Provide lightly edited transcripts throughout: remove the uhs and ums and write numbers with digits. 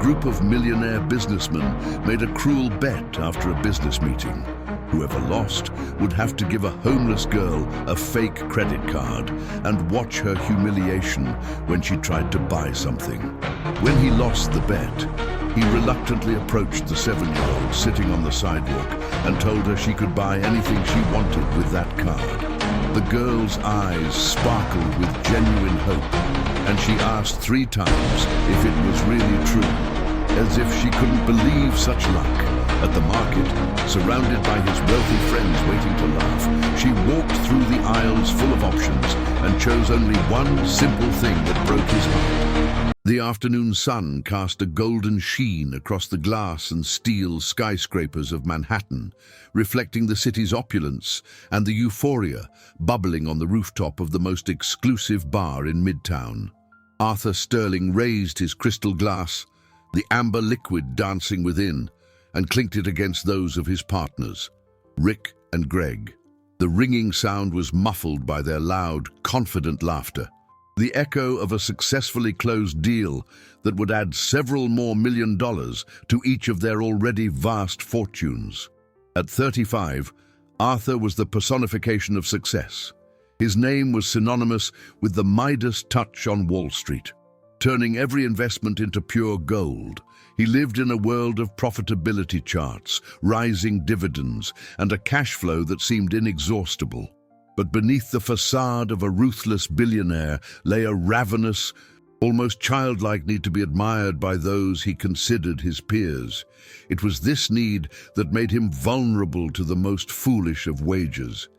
group of millionaire businessmen made a cruel bet after a business meeting. Whoever lost would have to give a homeless girl a fake credit card and watch her humiliation when she tried to buy something. When he lost the bet, he reluctantly approached the 7-year-old sitting on the sidewalk and told her she could buy anything she wanted with that card. The girl's eyes sparkled with genuine hope, and she asked 3 times if it was really true, as if she couldn't believe such luck. At the market, surrounded by his wealthy friends waiting to laugh, she walked through the aisles full of options and chose only one simple thing that broke his heart. The afternoon sun cast a golden sheen across the glass and steel skyscrapers of Manhattan, reflecting the city's opulence and the euphoria bubbling on the rooftop of the most exclusive bar in Midtown. Arthur Sterling raised his crystal glass, the amber liquid dancing within, and clinked it against those of his partners, Rick and Greg. The ringing sound was muffled by their loud, confident laughter, the echo of a successfully closed deal that would add several more $1 million to each of their already vast fortunes. At 35, Arthur was the personification of success. His name was synonymous with the Midas touch on Wall Street, turning every investment into pure gold. He lived in a world of profitability charts, rising dividends, and a cash flow that seemed inexhaustible. But beneath the facade of a ruthless billionaire lay a ravenous, almost childlike need to be admired by those he considered his peers. It was this need that made him vulnerable to the most foolish of wagers.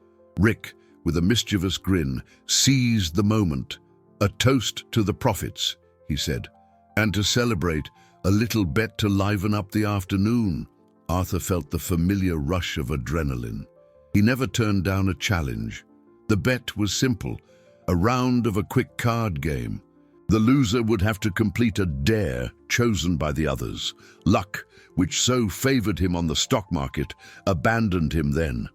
Rick, with a mischievous grin, seized the moment. "A toast to the profits," he said, "and to celebrate, a little bet to liven up the afternoon." Arthur felt the familiar rush of adrenaline. He never turned down a challenge. The bet was simple, a round of a quick card game. The loser would have to complete a dare chosen by the others. Luck, which so favored him on the stock market, abandoned him then.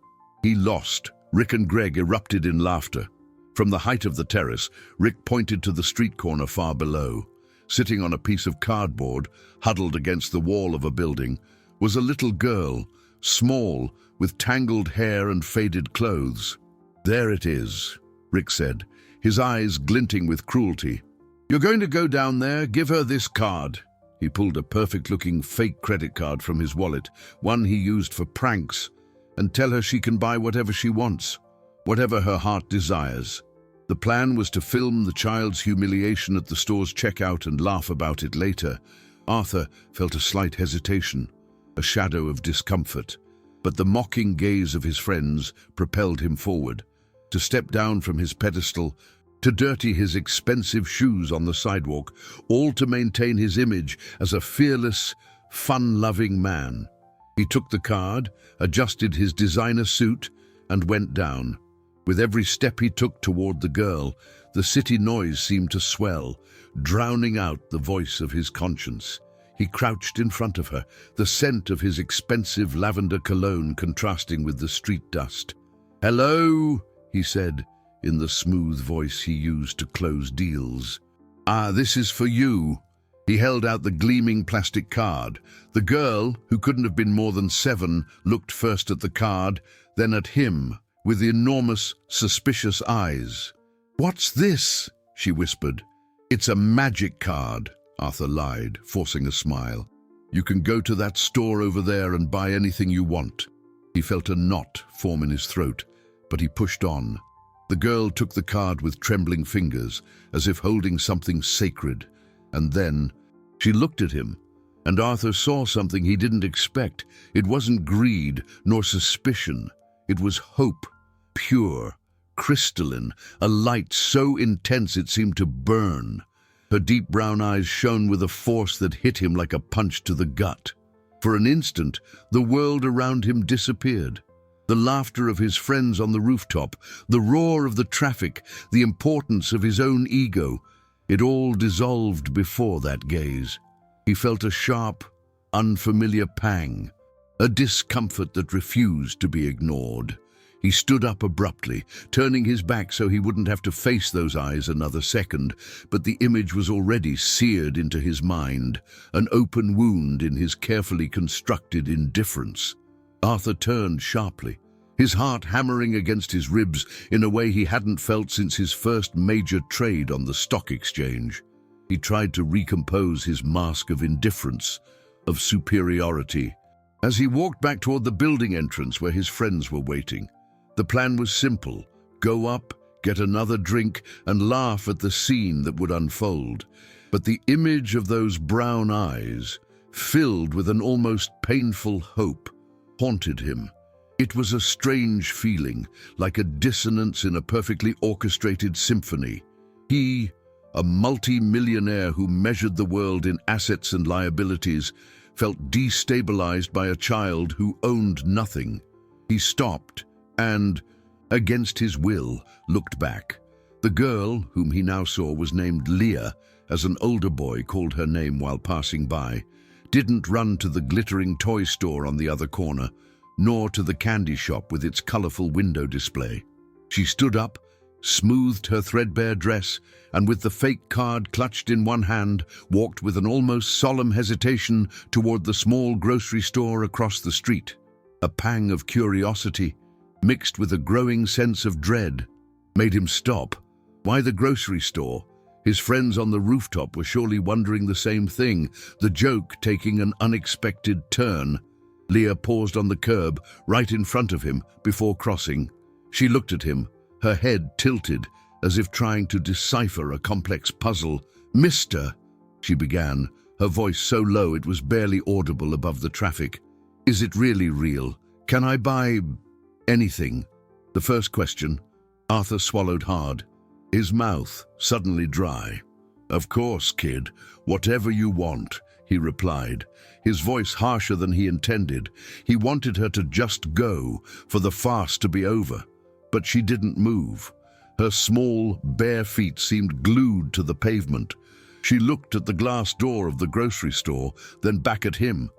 He lost. Rick and Greg erupted in laughter. From the height of the terrace, Rick pointed to the street corner far below. Sitting on a piece of cardboard, huddled against the wall of a building, was a little girl, small, with tangled hair and faded clothes. "There it is," Rick said, his eyes glinting with cruelty. "You're going to go down there, give her this card." He pulled a perfect-looking fake credit card from his wallet, one he used for pranks, "and tell her she can buy whatever she wants, whatever her heart desires." The plan was to film the child's humiliation at the store's checkout and laugh about it later. Arthur felt a slight hesitation, a shadow of discomfort, but the mocking gaze of his friends propelled him forward, to step down from his pedestal, to dirty his expensive shoes on the sidewalk, all to maintain his image as a fearless, fun-loving man. He took the card, adjusted his designer suit, and went down. With every step he took toward the girl, the city noise seemed to swell, drowning out the voice of his conscience. He crouched in front of her, the scent of his expensive lavender cologne contrasting with the street dust. "Hello," he said, in the smooth voice he used to close deals. This is for you." He held out the gleaming plastic card. The girl, who couldn't have been more than 7, looked first at the card, then at him, with enormous, suspicious eyes. "What's this?" she whispered. "It's a magic card," Arthur lied, forcing a smile. "You can go to that store over there and buy anything you want." He felt a knot form in his throat, but he pushed on. The girl took the card with trembling fingers, as if holding something sacred, and then she looked at him, and Arthur saw something he didn't expect. It wasn't greed nor suspicion. It was hope, pure, crystalline, a light so intense it seemed to burn. Her deep brown eyes shone with a force that hit him like a punch to the gut. For an instant, the world around him disappeared. The laughter of his friends on the rooftop, the roar of the traffic, the importance of his own ego, it all dissolved before that gaze. He felt a sharp, unfamiliar pang, a discomfort that refused to be ignored. He stood up abruptly, turning his back so he wouldn't have to face those eyes another second, but the image was already seared into his mind, an open wound in his carefully constructed indifference. Arthur turned sharply, his heart hammering against his ribs in a way he hadn't felt since his first major trade on the stock exchange. He tried to recompose his mask of indifference, of superiority. As he walked back toward the building entrance where his friends were waiting, the plan was simple: go up, get another drink, and laugh at the scene that would unfold. But the image of those brown eyes, filled with an almost painful hope, haunted him. It was a strange feeling, like a dissonance in a perfectly orchestrated symphony. He, a multi-millionaire who measured the world in assets and liabilities, felt destabilized by a child who owned nothing. He stopped and, against his will, looked back. The girl, whom he now saw was named Leah, as an older boy called her name while passing by, didn't run to the glittering toy store on the other corner, nor to the candy shop with its colorful window display. She stood up, smoothed her threadbare dress, and with the fake card clutched in one hand, walked with an almost solemn hesitation toward the small grocery store across the street. A pang of curiosity, mixed with a growing sense of dread, made him stop. Why the grocery store? His friends on the rooftop were surely wondering the same thing, the joke taking an unexpected turn. Leah paused on the curb, right in front of him, before crossing. She looked at him, her head tilted, as if trying to decipher a complex puzzle. "Mister," she began, her voice so low it was barely audible above the traffic. "Is it really real? Can I buy anything?" The first question. Arthur swallowed hard, his mouth suddenly dry. "Of course, kid, whatever you want," he replied, his voice harsher than he intended. He wanted her to just go, for the farce to be over. But she didn't move. Her small, bare feet seemed glued to the pavement. She looked at the glass door of the grocery store, then back at him.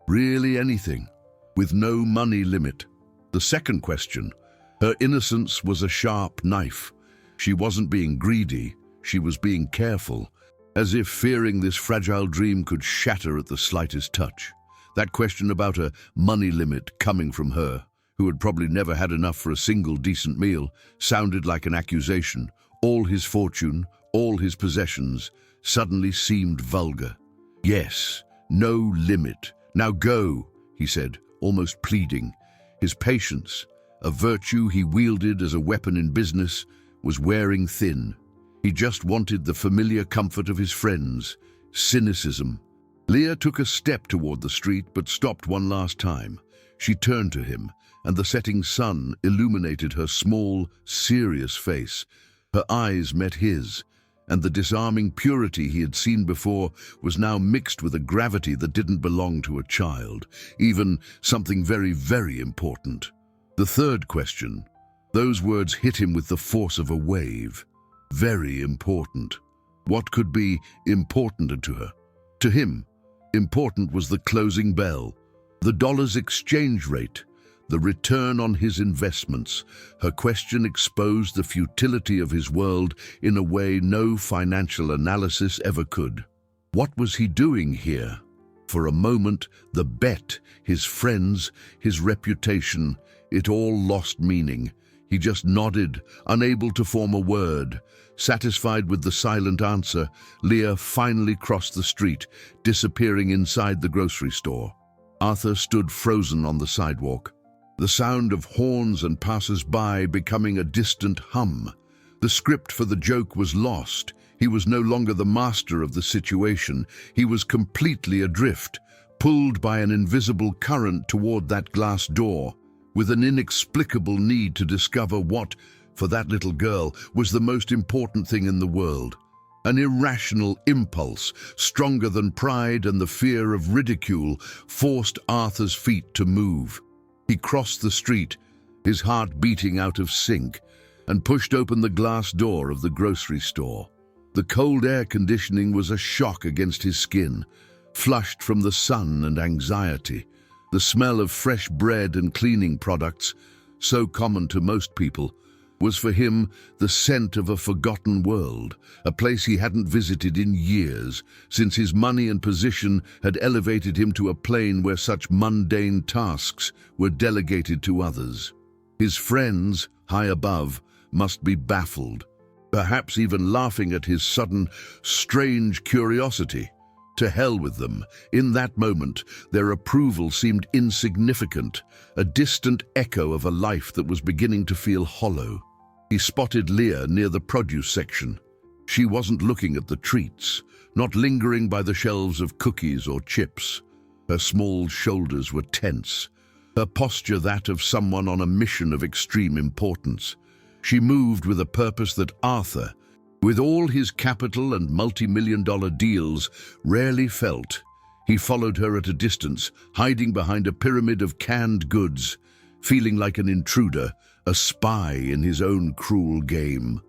Really anything, with no money limit. The second question. Her innocence was a sharp knife. She wasn't being greedy, she was being careful, as if fearing this fragile dream could shatter at the slightest touch. That question about a money limit coming from her, who had probably never had enough for a single decent meal, sounded like an accusation. All his fortune, all his possessions, suddenly seemed vulgar. "Yes, no limit. Now go," he said, almost pleading. His patience, a virtue he wielded as a weapon in business, was wearing thin. He just wanted the familiar comfort of his friends. Cynicism. Leah took a step toward the street, but stopped one last time. She turned to him, and the setting sun illuminated her small, serious face. Her eyes met his, and the disarming purity he had seen before was now mixed with a gravity that didn't belong to a child, even something very, very important. The third question. Those words hit him with the force of a wave. Very important. What could be important to her? To him, important was the closing bell, the dollar's exchange rate, the return on his investments. Her question exposed the futility of his world in a way no financial analysis ever could. What was he doing here? For a moment, the bet, his friends, his reputation, it all lost meaning. He just nodded, unable to form a word. Satisfied with the silent answer, Leah finally crossed the street, disappearing inside the grocery store. Arthur stood frozen on the sidewalk, the sound of horns and passers-by becoming a distant hum. The script for the joke was lost. He was no longer the master of the situation. He was completely adrift, pulled by an invisible current toward that glass door, with an inexplicable need to discover what, for that little girl, was the most important thing in the world. An irrational impulse, stronger than pride and the fear of ridicule, forced Arthur's feet to move. He crossed the street, his heart beating out of sync, and pushed open the glass door of the grocery store. The cold air conditioning was a shock against his skin, flushed from the sun and anxiety. The smell of fresh bread and cleaning products, so common to most people, was for him the scent of a forgotten world, a place he hadn't visited in years, since his money and position had elevated him to a plane where such mundane tasks were delegated to others. His friends, high above, must be baffled, perhaps even laughing at his sudden, strange curiosity. To hell with them. In that moment, their approval seemed insignificant, a distant echo of a life that was beginning to feel hollow. He spotted Leah near the produce section. She wasn't looking at the treats, not lingering by the shelves of cookies or chips. Her small shoulders were tense, her posture that of someone on a mission of extreme importance. She moved with a purpose that Arthur, with all his capital and multi-million-dollar deals, rarely felt. He followed her at a distance, hiding behind a pyramid of canned goods, feeling like an intruder, a spy in his own cruel game.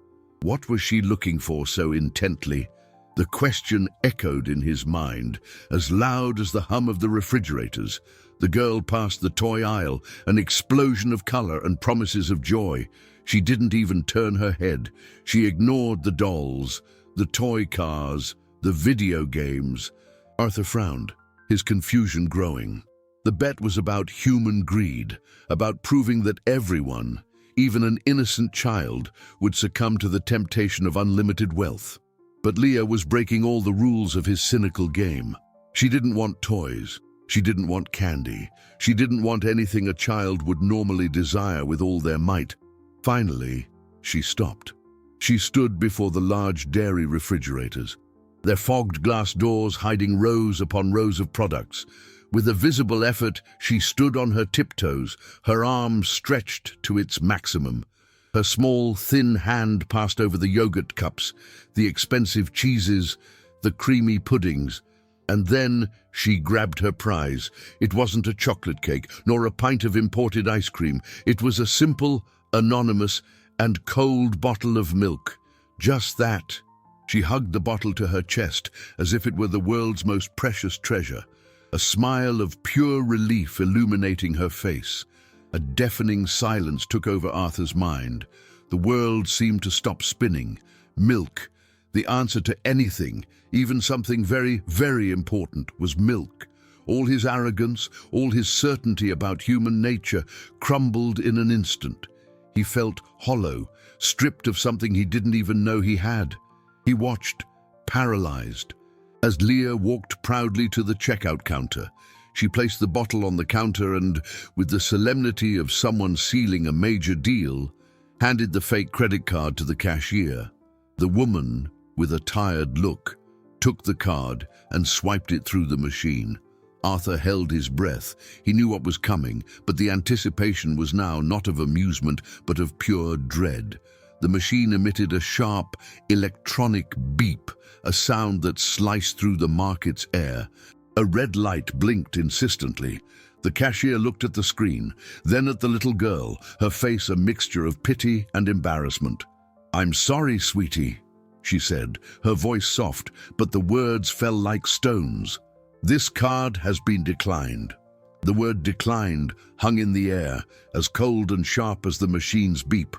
What was she looking for so intently? The question echoed in his mind, as loud as the hum of the refrigerators. The girl passed the toy aisle, an explosion of color and promises of joy. She didn't even turn her head. She ignored the dolls, the toy cars, the video games. Arthur frowned, his confusion growing. The bet was about human greed, about proving that everyone, even an innocent child, would succumb to the temptation of unlimited wealth. But Leah was breaking all the rules of his cynical game. She didn't want toys. She didn't want candy. She didn't want anything a child would normally desire with all their might. Finally, she stopped. She stood before the large dairy refrigerators, their fogged glass doors hiding rows upon rows of products. With a visible effort, she stood on her tiptoes, her arm stretched to its maximum. Her small, thin hand passed over the yogurt cups, the expensive cheeses, the creamy puddings. And then she grabbed her prize. It wasn't a chocolate cake, nor a pint of imported ice cream. It was a simple, anonymous, and cold bottle of milk. Just that. She hugged the bottle to her chest as if it were the world's most precious treasure, a smile of pure relief illuminating her face. A deafening silence took over Arthur's mind. The world seemed to stop spinning. Milk, the answer to anything, even something very, very important, was milk. All his arrogance, all his certainty about human nature crumbled in an instant. He felt hollow, stripped of something he didn't even know he had. He watched, paralyzed, as Leah walked proudly to the checkout counter. She placed the bottle on the counter and, with the solemnity of someone sealing a major deal, handed the fake credit card to the cashier. The woman, with a tired look, took the card and swiped it through the machine. Arthur held his breath. He knew what was coming, but the anticipation was now not of amusement, but of pure dread. The machine emitted a sharp, electronic beep, a sound that sliced through the market's air. A red light blinked insistently. The cashier looked at the screen, then at the little girl, her face a mixture of pity and embarrassment. "I'm sorry, sweetie," she said, her voice soft, but the words fell like stones. "This card has been declined." The word declined hung in the air, as cold and sharp as the machine's beep.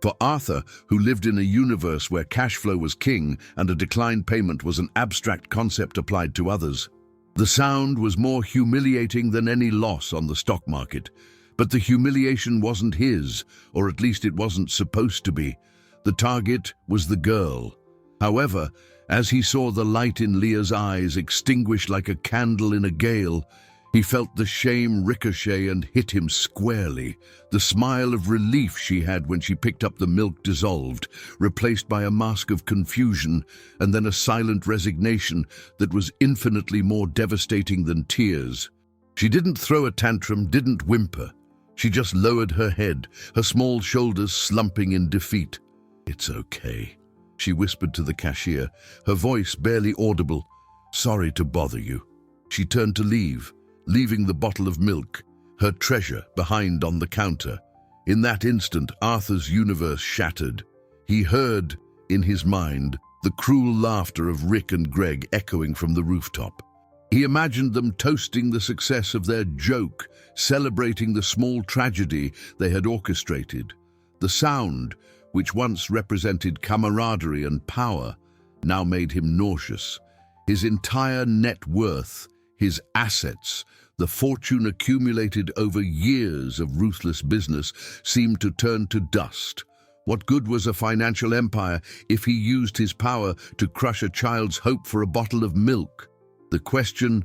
For Arthur, who lived in a universe where cash flow was king and a declined payment was an abstract concept applied to others, the sound was more humiliating than any loss on the stock market. But the humiliation wasn't his, or at least it wasn't supposed to be. The target was the girl. However, as he saw the light in Leah's eyes extinguish like a candle in a gale, he felt the shame ricochet and hit him squarely. The smile of relief she had when she picked up the milk dissolved, replaced by a mask of confusion, and then a silent resignation that was infinitely more devastating than tears. She didn't throw a tantrum, didn't whimper. She just lowered her head, her small shoulders slumping in defeat. "It's okay," she whispered to the cashier, her voice barely audible. "Sorry to bother you." She turned to leave, leaving the bottle of milk, her treasure, behind on the counter. In that instant, Arthur's universe shattered. He heard, in his mind, the cruel laughter of Rick and Greg echoing from the rooftop. He imagined them toasting the success of their joke, celebrating the small tragedy they had orchestrated. The sound, which once represented camaraderie and power, now made him nauseous. His entire net worth, his assets, the fortune accumulated over years of ruthless business, seemed to turn to dust. What good was a financial empire if he used his power to crush a child's hope for a bottle of milk? The question,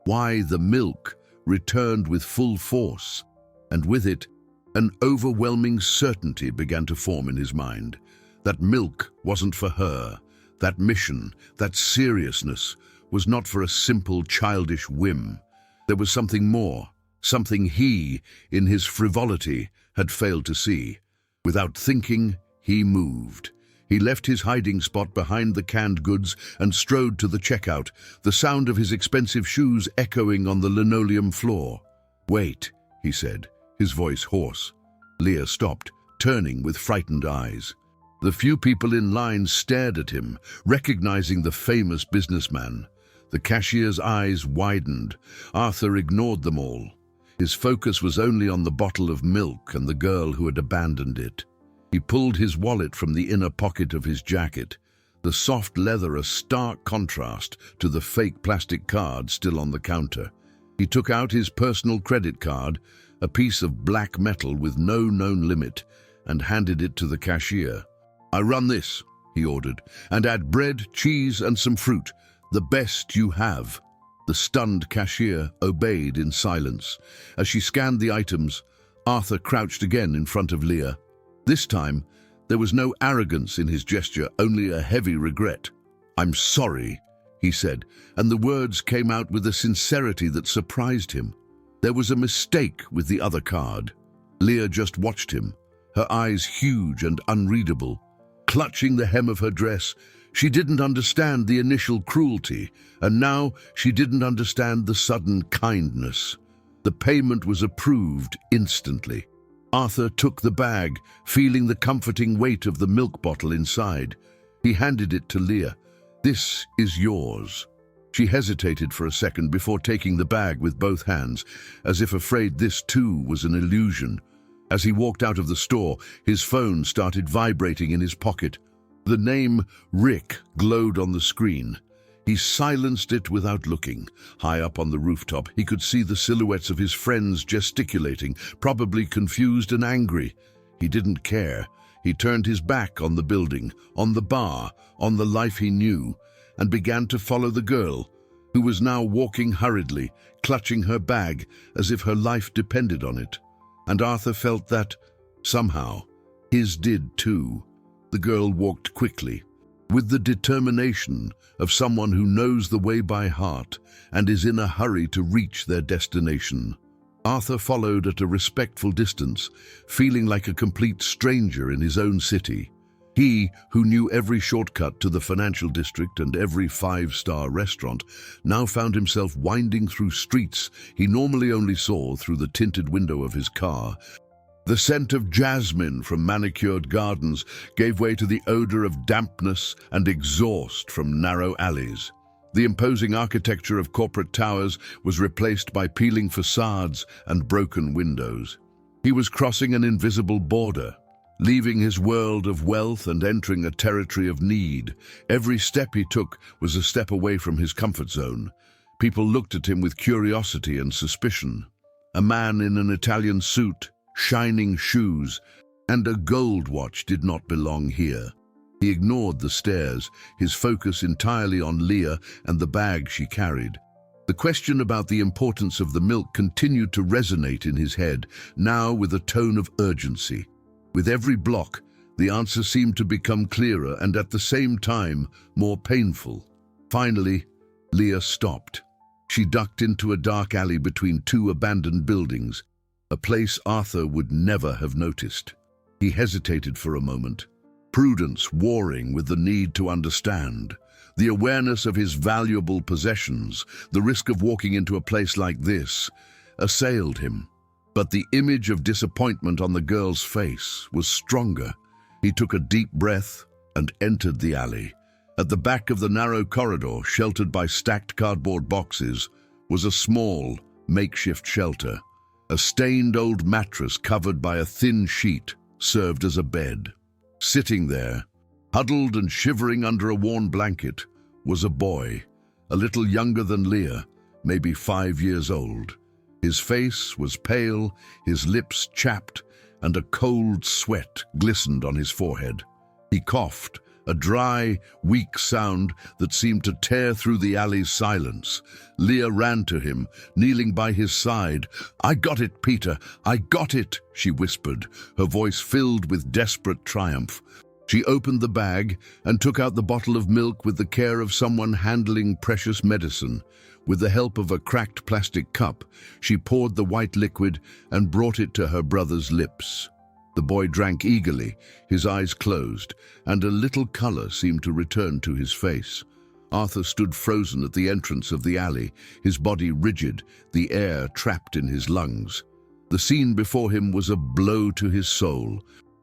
why the milk, returned with full force, and with it, an overwhelming certainty began to form in his mind. That milk wasn't for her. That mission, that seriousness, was not for a simple childish whim. There was something more, something he, in his frivolity, had failed to see. Without thinking, he moved. He left his hiding spot behind the canned goods and strode to the checkout, the sound of his expensive shoes echoing on the linoleum floor. "Wait," he said, his voice hoarse. Leah stopped, turning with frightened eyes. The few people in line stared at him, recognizing the famous businessman. The cashier's eyes widened. Arthur ignored them all. His focus was only on the bottle of milk and the girl who had abandoned it. He pulled his wallet from the inner pocket of his jacket, the soft leather a stark contrast to the fake plastic card still on the counter. He took out his personal credit card, a piece of black metal with no known limit, and handed it to the cashier. "I run this," he ordered, "and add bread, cheese, and some fruit, the best you have." The stunned cashier obeyed in silence. As she scanned the items, Arthur crouched again in front of Leah. This time, there was no arrogance in his gesture, only a heavy regret. "I'm sorry," he said, and the words came out with a sincerity that surprised him. There was a mistake with the other card. Leah just watched him, her eyes huge and unreadable. Clutching the hem of her dress, she didn't understand the initial cruelty, and now she didn't understand the sudden kindness. The payment was approved instantly. Arthur took the bag, feeling the comforting weight of the milk bottle inside. He handed it to Leah. "This is yours." She hesitated for a second before taking the bag with both hands, as if afraid this too was an illusion. As he walked out of the store, his phone started vibrating in his pocket. The name Rick glowed on the screen. He silenced it without looking. High up on the rooftop, he could see the silhouettes of his friends gesticulating, probably confused and angry. He didn't care. He turned his back on the building, on the bar, on the life he knew, and began to follow the girl, who was now walking hurriedly, clutching her bag as if her life depended on it. And Arthur felt that, somehow, his did too. The girl walked quickly, with the determination of someone who knows the way by heart and is in a hurry to reach their destination. Arthur followed at a respectful distance, feeling like a complete stranger in his own city. He, who knew every shortcut to the financial district and every five-star restaurant, now found himself winding through streets he normally only saw through the tinted window of his car. The scent of jasmine from manicured gardens gave way to the odor of dampness and exhaust from narrow alleys. The imposing architecture of corporate towers was replaced by peeling facades and broken windows. He was crossing an invisible border, leaving his world of wealth and entering a territory of need. Every step he took was a step away from his comfort zone. People looked at him with curiosity and suspicion. A man in an Italian suit, shining shoes, and a gold watch did not belong here. He ignored the stares, his focus entirely on Leah and the bag she carried. The question about the importance of the milk continued to resonate in his head, now with a tone of urgency. With every block, the answer seemed to become clearer and at the same time more painful. Finally, Leah stopped. She ducked into a dark alley between two abandoned buildings, a place Arthur would never have noticed. He hesitated for a moment, prudence warring with the need to understand. The awareness of his valuable possessions, the risk of walking into a place like this, assailed him. But the image of disappointment on the girl's face was stronger. He took a deep breath and entered the alley. At the back of the narrow corridor, sheltered by stacked cardboard boxes, was a small, makeshift shelter. A stained old mattress covered by a thin sheet served as a bed. Sitting there, huddled and shivering under a worn blanket, was a boy, a little younger than Leah, maybe 5 years old. His face was pale, his lips chapped, and a cold sweat glistened on his forehead. He coughed, a dry, weak sound that seemed to tear through the alley's silence. Leah ran to him, kneeling by his side. "I got it, Peter, I got it," she whispered, her voice filled with desperate triumph. She opened the bag and took out the bottle of milk with the care of someone handling precious medicine. With the help of a cracked plastic cup, she poured the white liquid and brought it to her brother's lips. The boy drank eagerly, his eyes closed, and a little color seemed to return to his face. Arthur stood frozen at the entrance of the alley, his body rigid, the air trapped in his lungs. The scene before him was a blow to his soul.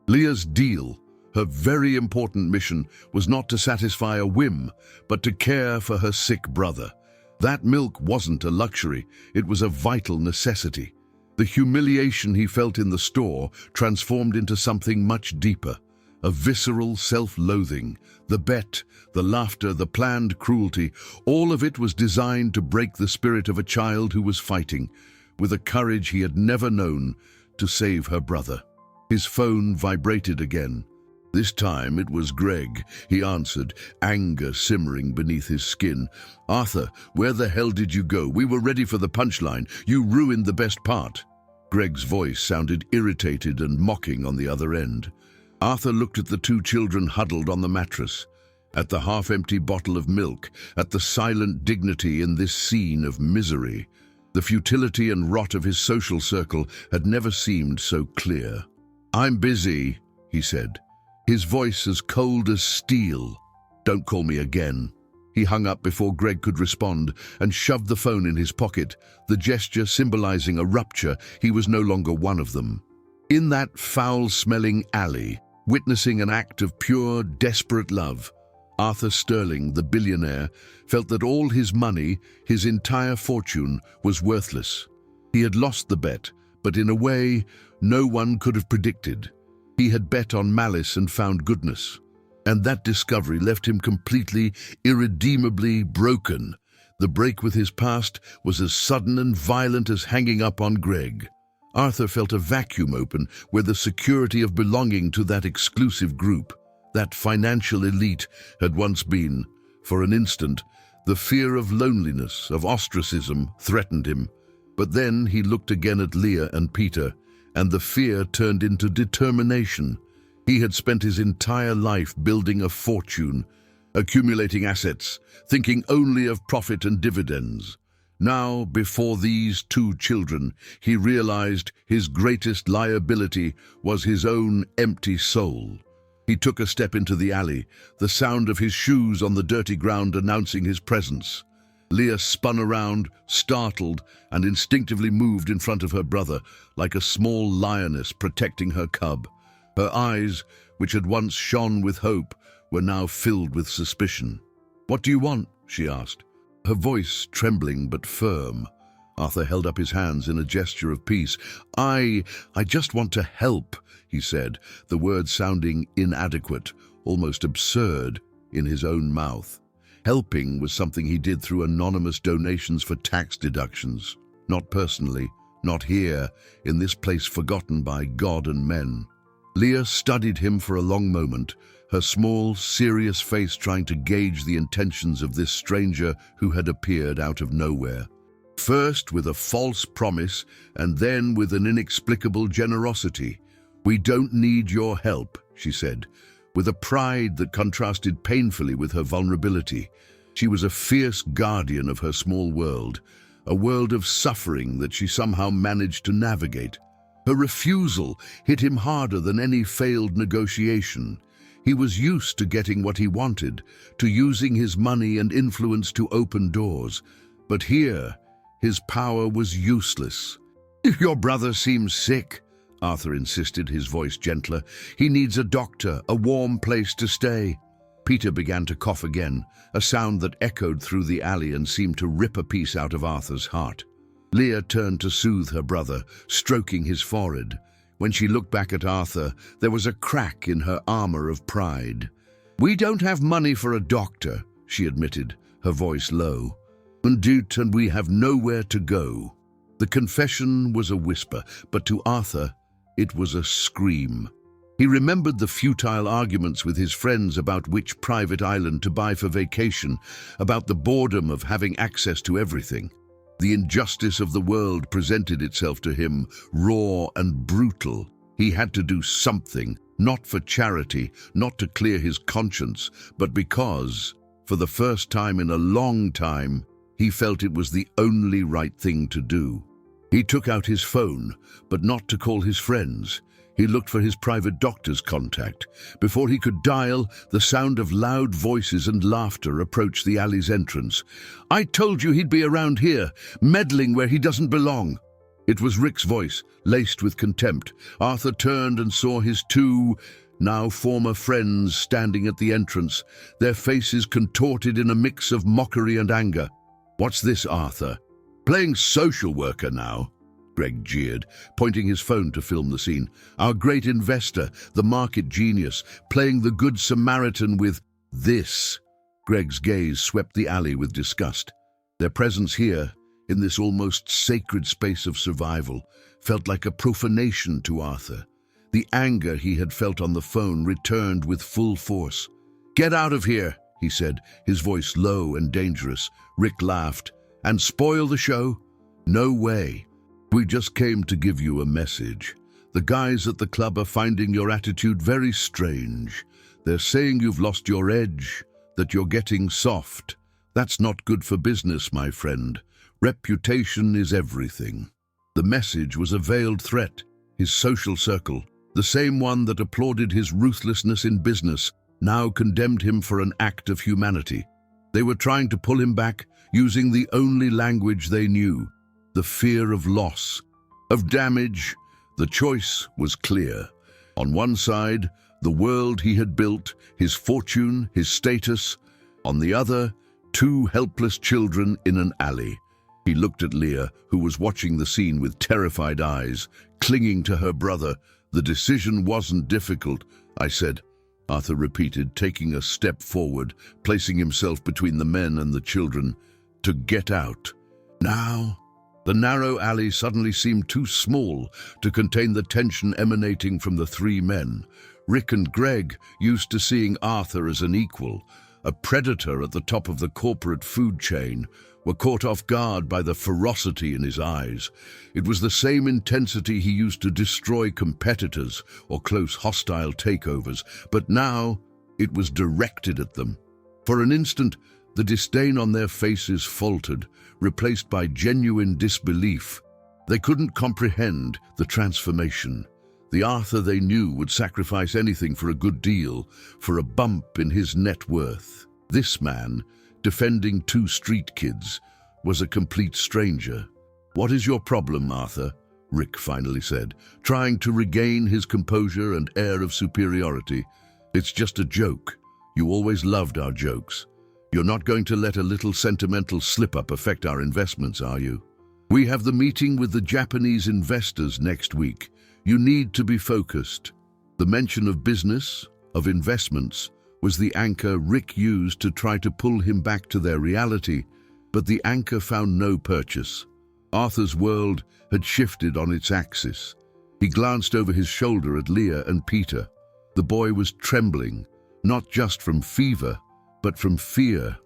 Leah's deal, her very important mission, was not to satisfy a whim, but to care for her sick brother. That milk wasn't a luxury, it was a vital necessity. The humiliation he felt in the store transformed into something much deeper, a visceral self-loathing. The bet, the laughter, the planned cruelty, all of it was designed to break the spirit of a child who was fighting, with a courage he had never known, to save her brother. His phone vibrated again. This time it was Greg. He answered, anger simmering beneath his skin. "Arthur, where the hell did you go? We were ready for the punchline. You ruined the best part." Greg's voice sounded irritated and mocking on the other end. Arthur looked at the two children huddled on the mattress, at the half-empty bottle of milk, at the silent dignity in this scene of misery. The futility and rot of his social circle had never seemed so clear. "I'm busy," he said, his voice as cold as steel. "Don't call me again." He hung up before Greg could respond and shoved the phone in his pocket, the gesture symbolizing a rupture. He was no longer one of them. In that foul-smelling alley, witnessing an act of pure, desperate love, Arthur Sterling, the billionaire, felt that all his money, his entire fortune, was worthless. He had lost the bet, but in a way no one could have predicted. He had bet on malice and found goodness. And that discovery left him completely, irredeemably broken. The break with his past was as sudden and violent as hanging up on Greg. Arthur felt a vacuum open where the security of belonging to that exclusive group, that financial elite, had once been. For an instant, the fear of loneliness, of ostracism, threatened him. But then he looked again at Leah and Peter, and the fear turned into determination. He had spent his entire life building a fortune, accumulating assets, thinking only of profit and dividends. Now, before these two children, he realized his greatest liability was his own empty soul. He took a step into the alley, the sound of his shoes on the dirty ground announcing his presence. Leah spun around, startled, and instinctively moved in front of her brother, like a small lioness protecting her cub. Her eyes, which had once shone with hope, were now filled with suspicion. "What do you want?" she asked, her voice trembling but firm. Arthur held up his hands in a gesture of peace. I just want to help," he said, the words sounding inadequate, almost absurd, in his own mouth. Helping was something he did through anonymous donations for tax deductions. Not personally, not here, in this place forgotten by God and men. Leah studied him for a long moment, her small, serious face trying to gauge the intentions of this stranger who had appeared out of nowhere. First with a false promise, and then with an inexplicable generosity. "We don't need your help," she said, with a pride that contrasted painfully with her vulnerability. She was a fierce guardian of her small world, a world of suffering that she somehow managed to navigate. Her refusal hit him harder than any failed negotiation. He was used to getting what he wanted, to using his money and influence to open doors. But here, his power was useless. "Your brother seems sick," Arthur insisted, his voice gentler. "He needs a doctor, a warm place to stay." Peter began to cough again, a sound that echoed through the alley and seemed to rip a piece out of Arthur's heart. Leah turned to soothe her brother, stroking his forehead. When she looked back at Arthur, there was a crack in her armor of pride. "We don't have money for a doctor," she admitted, her voice low. And we have nowhere to go." The confession was a whisper, but to Arthur, it was a scream. He remembered the futile arguments with his friends about which private island to buy for vacation, about the boredom of having access to everything. The injustice of the world presented itself to him, raw and brutal. He had to do something, not for charity, not to clear his conscience, but because, for the first time in a long time, he felt it was the only right thing to do. He took out his phone, but not to call his friends. He looked for his private doctor's contact. Before he could dial, the sound of loud voices and laughter approached the alley's entrance. "I told you he'd be around here, meddling where he doesn't belong." It was Rick's voice, laced with contempt. Arthur turned and saw his two, now former friends, standing at the entrance, their faces contorted in a mix of mockery and anger. "What's this, Arthur? Playing social worker now?" Greg jeered, pointing his phone to film the scene. "Our great investor, the market genius, playing the good Samaritan with this." Greg's gaze swept the alley with disgust. Their presence here, in this almost sacred space of survival, felt like a profanation to Arthur. The anger he had felt on the phone returned with full force. "Get out of here," he said, his voice low and dangerous. Rick laughed. "And spoil the show? No way. We just came to give you a message. The guys at the club are finding your attitude very strange. They're saying you've lost your edge, that you're getting soft. That's not good for business, my friend. Reputation is everything." The message was a veiled threat. His social circle, the same one that applauded his ruthlessness in business, now condemned him for an act of humanity. They were trying to pull him back, using the only language they knew, the fear of loss, of damage. The choice was clear. On one side, the world he had built, his fortune, his status. On the other, two helpless children in an alley. He looked at Leah, who was watching the scene with terrified eyes, clinging to her brother. "The decision wasn't difficult," I said. Arthur repeated, taking a step forward, placing himself between the men and the children. "To get out." Now, the narrow alley suddenly seemed too small to contain the tension emanating from the three men. Rick and Greg, used to seeing Arthur as an equal, a predator at the top of the corporate food chain, were caught off guard by the ferocity in his eyes. It was the same intensity he used to destroy competitors or close hostile takeovers, but now it was directed at them. For an instant, the disdain on their faces faltered, replaced by genuine disbelief. They couldn't comprehend the transformation. The Arthur they knew would sacrifice anything for a good deal, for a bump in his net worth. This man, defending two street kids, was a complete stranger. "What is your problem, Arthur?" Rick finally said, trying to regain his composure and air of superiority. "It's just a joke. You always loved our jokes. You're not going to let a little sentimental slip-up affect our investments, are you? We have the meeting with the Japanese investors next week. You need to be focused." The mention of business, of investments, was the anchor Rick used to try to pull him back to their reality, but the anchor found no purchase. Arthur's world had shifted on its axis. He glanced over his shoulder at Leah and Peter. The boy was trembling, not just from fever, but from fear.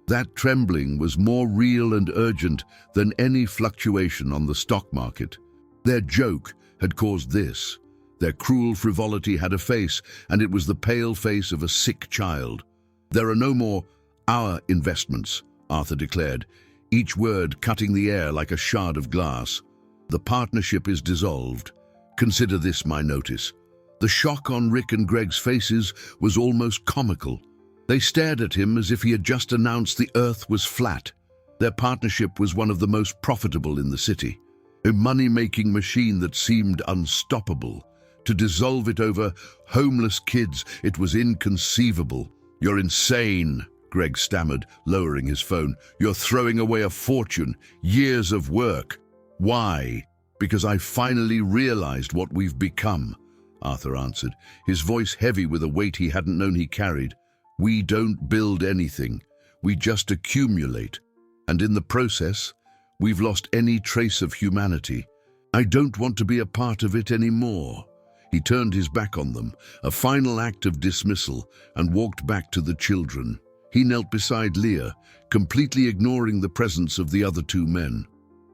That trembling was more real and urgent than any fluctuation on the stock market. Their joke had caused this. Their cruel frivolity had a face, and it was the pale face of a sick child. "There are no more our investments," Arthur declared, each word cutting the air like a shard of glass. "The partnership is dissolved. Consider this my notice." The shock on Rick and Greg's faces was almost comical. They stared at him as if he had just announced the earth was flat. Their partnership was one of the most profitable in the city, a money-making machine that seemed unstoppable. To dissolve it over homeless kids, it was inconceivable. "You're insane," Greg stammered, lowering his phone. "You're throwing away a fortune, years of work." "Why?" "Because I finally realized what we've become," Arthur answered, his voice heavy with a weight he hadn't known he carried. "We don't build anything. We just accumulate. And in the process, we've lost any trace of humanity. I don't want to be a part of it anymore." He turned his back on them, a final act of dismissal, and walked back to the children. He knelt beside Leah, completely ignoring the presence of the other two men.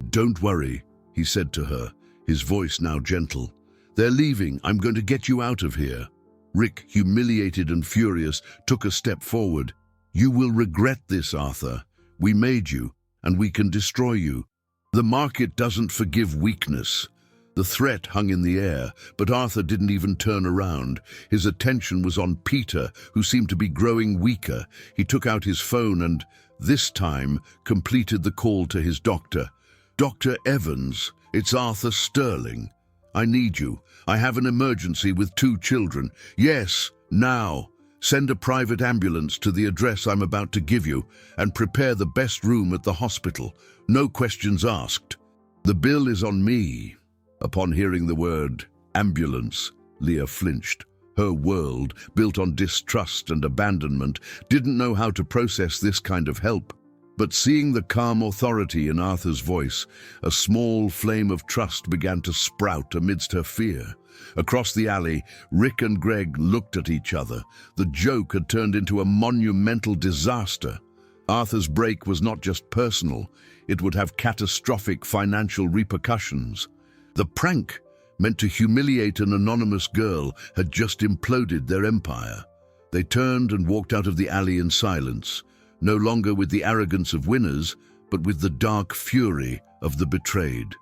"Don't worry," he said to her, his voice now gentle. "They're leaving. I'm going to get you out of here." Rick, humiliated and furious, took a step forward. "You will regret this, Arthur. We made you, and we can destroy you. The market doesn't forgive weakness." The threat hung in the air, but Arthur didn't even turn around. His attention was on Peter, who seemed to be growing weaker. He took out his phone and, this time, completed the call to his doctor. "Dr. Evans, it's Arthur Sterling. I need you. I have an emergency with 2 children. Yes, now. Send a private ambulance to the address I'm about to give you and prepare the best room at the hospital. No questions asked. The bill is on me." Upon hearing the word ambulance, Leah flinched. Her world, built on distrust and abandonment, didn't know how to process this kind of help. But seeing the calm authority in Arthur's voice, a small flame of trust began to sprout amidst her fear. Across the alley, Rick and Greg looked at each other. The joke had turned into a monumental disaster. Arthur's break was not just personal, it would have catastrophic financial repercussions. The prank, meant to humiliate an anonymous girl, had just imploded their empire. They turned and walked out of the alley in silence, no longer with the arrogance of winners, but with the dark fury of the betrayed.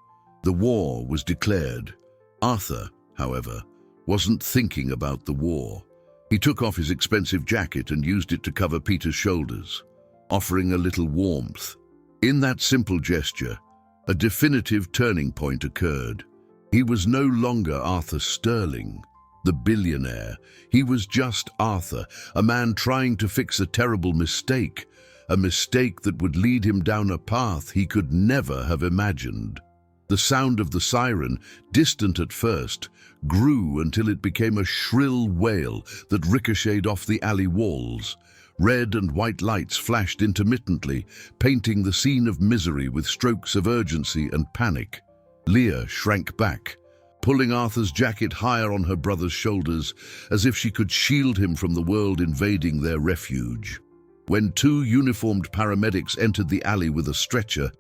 The war was declared. Arthur, however, wasn't thinking about the war. He took off his expensive jacket and used it to cover Peter's shoulders, offering a little warmth. In that simple gesture, a definitive turning point occurred. He was no longer Arthur Sterling, the billionaire. He was just Arthur, a man trying to fix a terrible mistake, a mistake that would lead him down a path he could never have imagined. The sound of the siren, distant at first, grew until it became a shrill wail that ricocheted off the alley walls. Red and white lights flashed intermittently, painting the scene of misery with strokes of urgency and panic. Leah shrank back, pulling Arthur's jacket higher on her brother's shoulders, as if she could shield him from the world invading their refuge. When 2 uniformed paramedics entered the alley with a stretcher,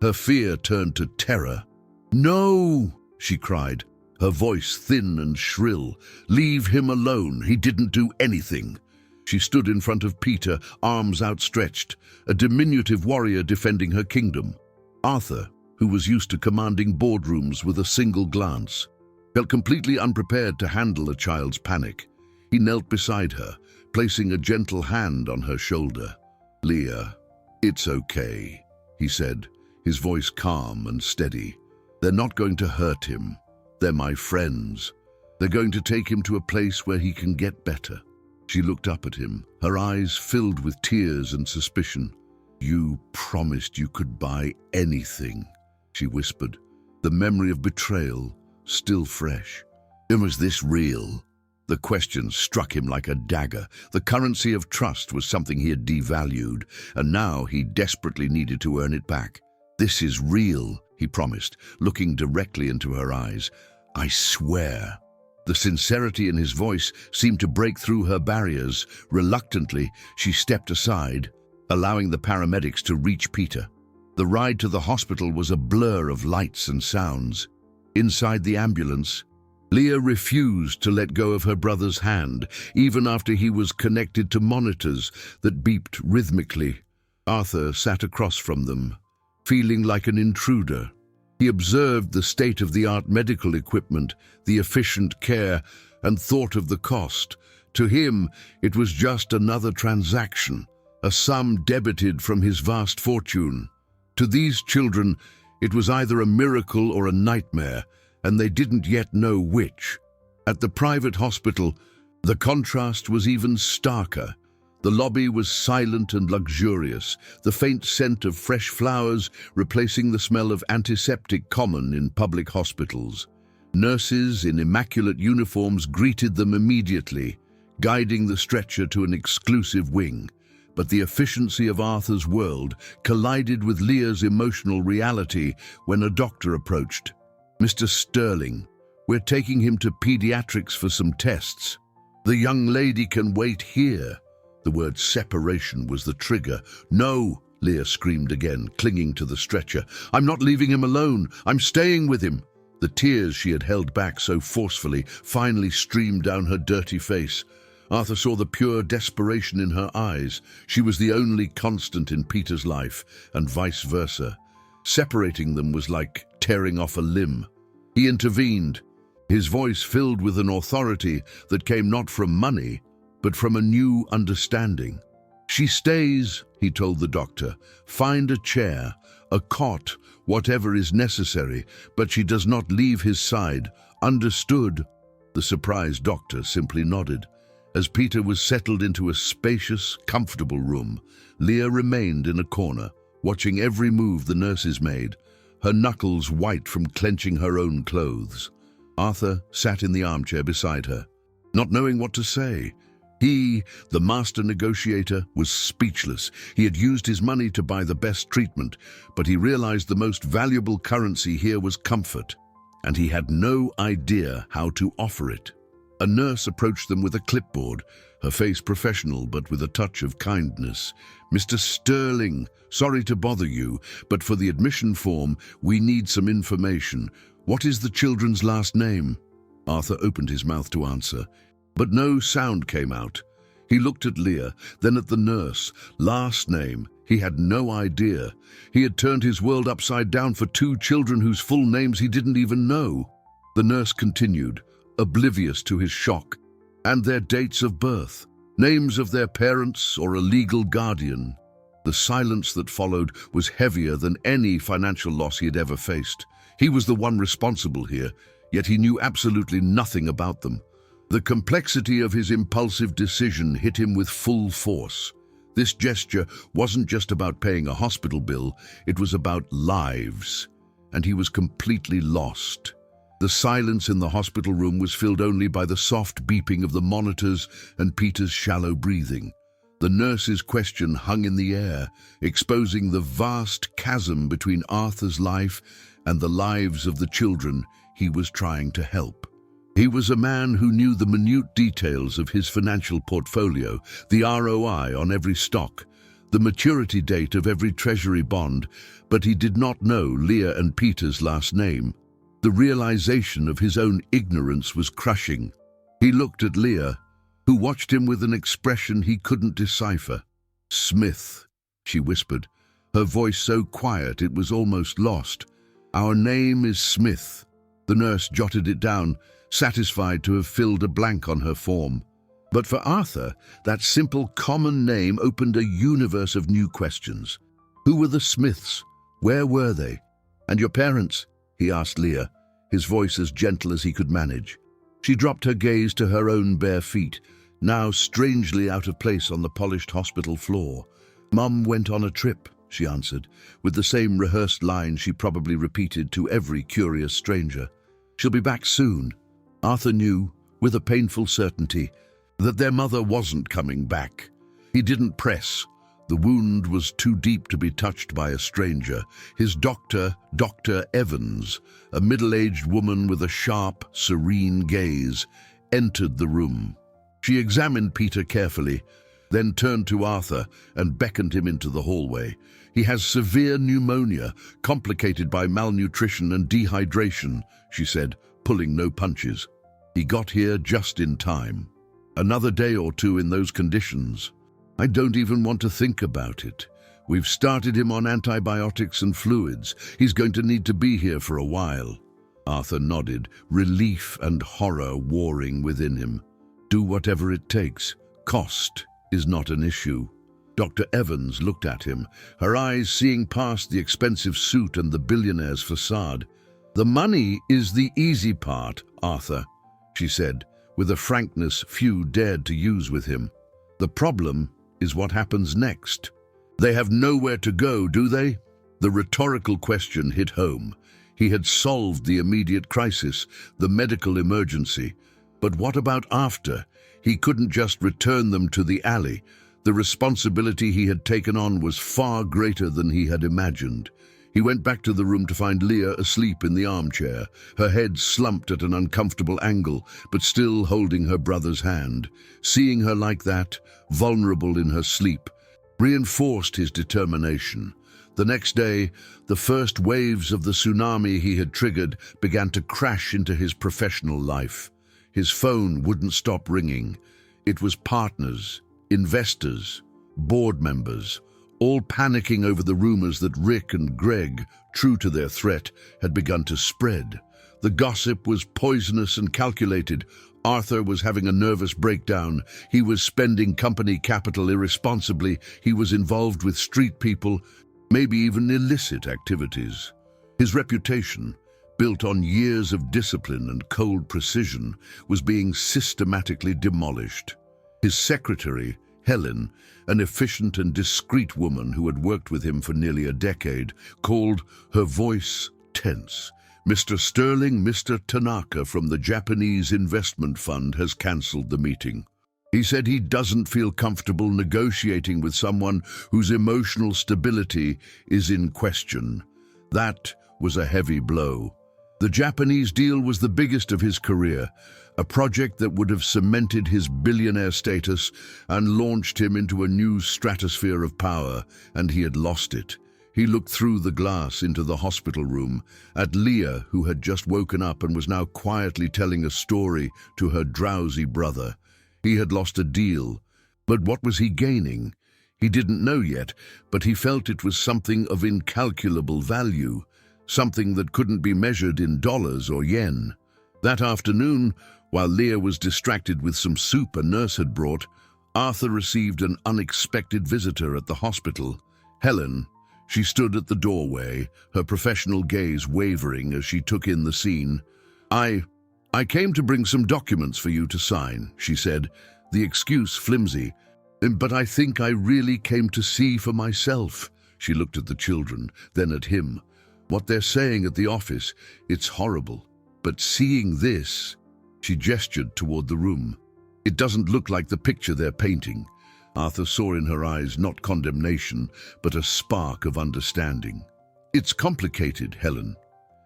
her fear turned to terror. "No!" she cried, her voice thin and shrill. "Leave him alone. He didn't do anything." She stood in front of Peter, arms outstretched, a diminutive warrior defending her kingdom. Arthur, who was used to commanding boardrooms with a single glance, felt completely unprepared to handle a child's panic. He knelt beside her, placing a gentle hand on her shoulder. "Leah, it's okay," he said, his voice calm and steady. "They're not going to hurt him. They're my friends. They're going to take him to a place where he can get better." She looked up at him, her eyes filled with tears and suspicion. "You promised you could buy anything," she whispered, the memory of betrayal still fresh. "And was this real?" The question struck him like a dagger. The currency of trust was something he had devalued, and now he desperately needed to earn it back. "This is real," he promised, looking directly into her eyes. "I swear." The sincerity in his voice seemed to break through her barriers. Reluctantly, she stepped aside, allowing the paramedics to reach Peter. The ride to the hospital was a blur of lights and sounds. Inside the ambulance, Leah refused to let go of her brother's hand, even after he was connected to monitors that beeped rhythmically. Arthur sat across from them, feeling like an intruder. He observed the state-of-the-art medical equipment, the efficient care, and thought of the cost. To him, it was just another transaction, a sum debited from his vast fortune. To these children, it was either a miracle or a nightmare, and they didn't yet know which. At the private hospital, the contrast was even starker. The lobby was silent and luxurious, the faint scent of fresh flowers replacing the smell of antiseptic common in public hospitals. Nurses in immaculate uniforms greeted them immediately, guiding the stretcher to an exclusive wing. But the efficiency of Arthur's world collided with Leah's emotional reality when a doctor approached. "Mr. Sterling, we're taking him to pediatrics for some tests. The young lady can wait here." The word separation was the trigger. "No," Leah screamed again, clinging to the stretcher. "I'm not leaving him alone. I'm staying with him." The tears she had held back so forcefully finally streamed down her dirty face. Arthur saw the pure desperation in her eyes. She was the only constant in Peter's life, and vice versa. Separating them was like tearing off a limb. He intervened, his voice filled with an authority that came not from money, but from a new understanding. "She stays," he told the doctor. "Find a chair, a cot, whatever is necessary, but she does not leave his side. Understood?" The surprised doctor simply nodded. As Peter was settled into a spacious, comfortable room, Leah remained in a corner, watching every move the nurses made, her knuckles white from clenching her own clothes. Arthur sat in the armchair beside her, not knowing what to say. He, the master negotiator, was speechless. He had used his money to buy the best treatment, but he realized the most valuable currency here was comfort, and he had no idea how to offer it. A nurse approached them with a clipboard, her face professional but with a touch of kindness. "Mr. Sterling, sorry to bother you, but for the admission form, we need some information. What is the children's last name?" Arthur opened his mouth to answer, but no sound came out. He looked at Leah, then at the nurse. Last name, he had no idea. He had turned his world upside down for two children whose full names he didn't even know. The nurse continued, oblivious to his shock, "And their dates of birth, names of their parents or a legal guardian." The silence that followed was heavier than any financial loss he had ever faced. He was the one responsible here, yet he knew absolutely nothing about them. The complexity of his impulsive decision hit him with full force. This gesture wasn't just about paying a hospital bill, it was about lives, and he was completely lost. The silence in the hospital room was filled only by the soft beeping of the monitors and Peter's shallow breathing. The nurse's question hung in the air, exposing the vast chasm between Arthur's life and the lives of the children he was trying to help. He was a man who knew the minute details of his financial portfolio, the ROI on every stock, the maturity date of every treasury bond, but he did not know Leah and Peter's last name. The realization of his own ignorance was crushing. He looked at Leah, who watched him with an expression he couldn't decipher. "Smith," she whispered, her voice so quiet it was almost lost. "Our name is Smith." The nurse jotted it down, satisfied to have filled a blank on her form. But for Arthur, that simple common name opened a universe of new questions. Who were the Smiths? Where were they? "And your parents?" he asked Leah, his voice as gentle as he could manage. She dropped her gaze to her own bare feet, now strangely out of place on the polished hospital floor. "Mum went on a trip," she answered, with the same rehearsed line she probably repeated to every curious stranger. "She'll be back soon." Arthur knew, with a painful certainty, that their mother wasn't coming back. He didn't press. The wound was too deep to be touched by a stranger. His doctor, Dr. Evans, a middle-aged woman with a sharp, serene gaze, entered the room. She examined Peter carefully, then turned to Arthur and beckoned him into the hallway. "He has severe pneumonia, complicated by malnutrition and dehydration," she said, pulling no punches. "He got here just in time. Another day or two in those conditions. I don't even want to think about it. We've started him on antibiotics and fluids. He's going to need to be here for a while." Arthur nodded, relief and horror warring within him. "Do whatever it takes. Cost is not an issue." Dr. Evans looked at him, her eyes seeing past the expensive suit and the billionaire's facade. "The money is the easy part, Arthur," she said, with a frankness few dared to use with him. "The problem is what happens next. They have nowhere to go, do they? The rhetorical question hit home. He had solved the immediate crisis, the medical emergency. But what about after? He couldn't just return them to the alley. The responsibility he had taken on was far greater than he had imagined. He went back to the room to find Leah asleep in the armchair, her head slumped at an uncomfortable angle, but still holding her brother's hand. Seeing her like that, vulnerable in her sleep, reinforced his determination. The next day, the first waves of the tsunami he had triggered began to crash into his professional life. His phone wouldn't stop ringing. It was partners, investors, board members, all panicking over the rumors that Rick and Greg, true to their threat, had begun to spread. The gossip was poisonous and calculated. Arthur was having a nervous breakdown. He was spending company capital irresponsibly. He was involved with street people, maybe even illicit activities. His reputation, built on years of discipline and cold precision, was being systematically demolished. His secretary, Helen, an efficient and discreet woman who had worked with him for nearly a decade, called, her voice tense, "Mr. Sterling, Mr. Tanaka from the Japanese investment fund has cancelled the meeting. He said he doesn't feel comfortable negotiating with someone whose emotional stability is in question." That was a heavy blow. The Japanese deal was the biggest of his career, a project that would have cemented his billionaire status and launched him into a new stratosphere of power, and he had lost it. He looked through the glass into the hospital room, at Leah, who had just woken up and was now quietly telling a story to her drowsy brother. He had lost a deal, but what was he gaining? He didn't know yet, but he felt it was something of incalculable value, something that couldn't be measured in dollars or yen. That afternoon, while Leah was distracted with some soup a nurse had brought, Arthur received an unexpected visitor at the hospital. Helen. She stood at the doorway, her professional gaze wavering as she took in the scene. I came to bring some documents for you to sign," she said, the excuse flimsy. "But I think I really came to see for myself." She looked at the children, then at him. "What they're saying at the office, it's horrible. But seeing this," she gestured toward the room, "it doesn't look like the picture they're painting." Arthur saw in her eyes not condemnation, but a spark of understanding. "It's complicated, Helen."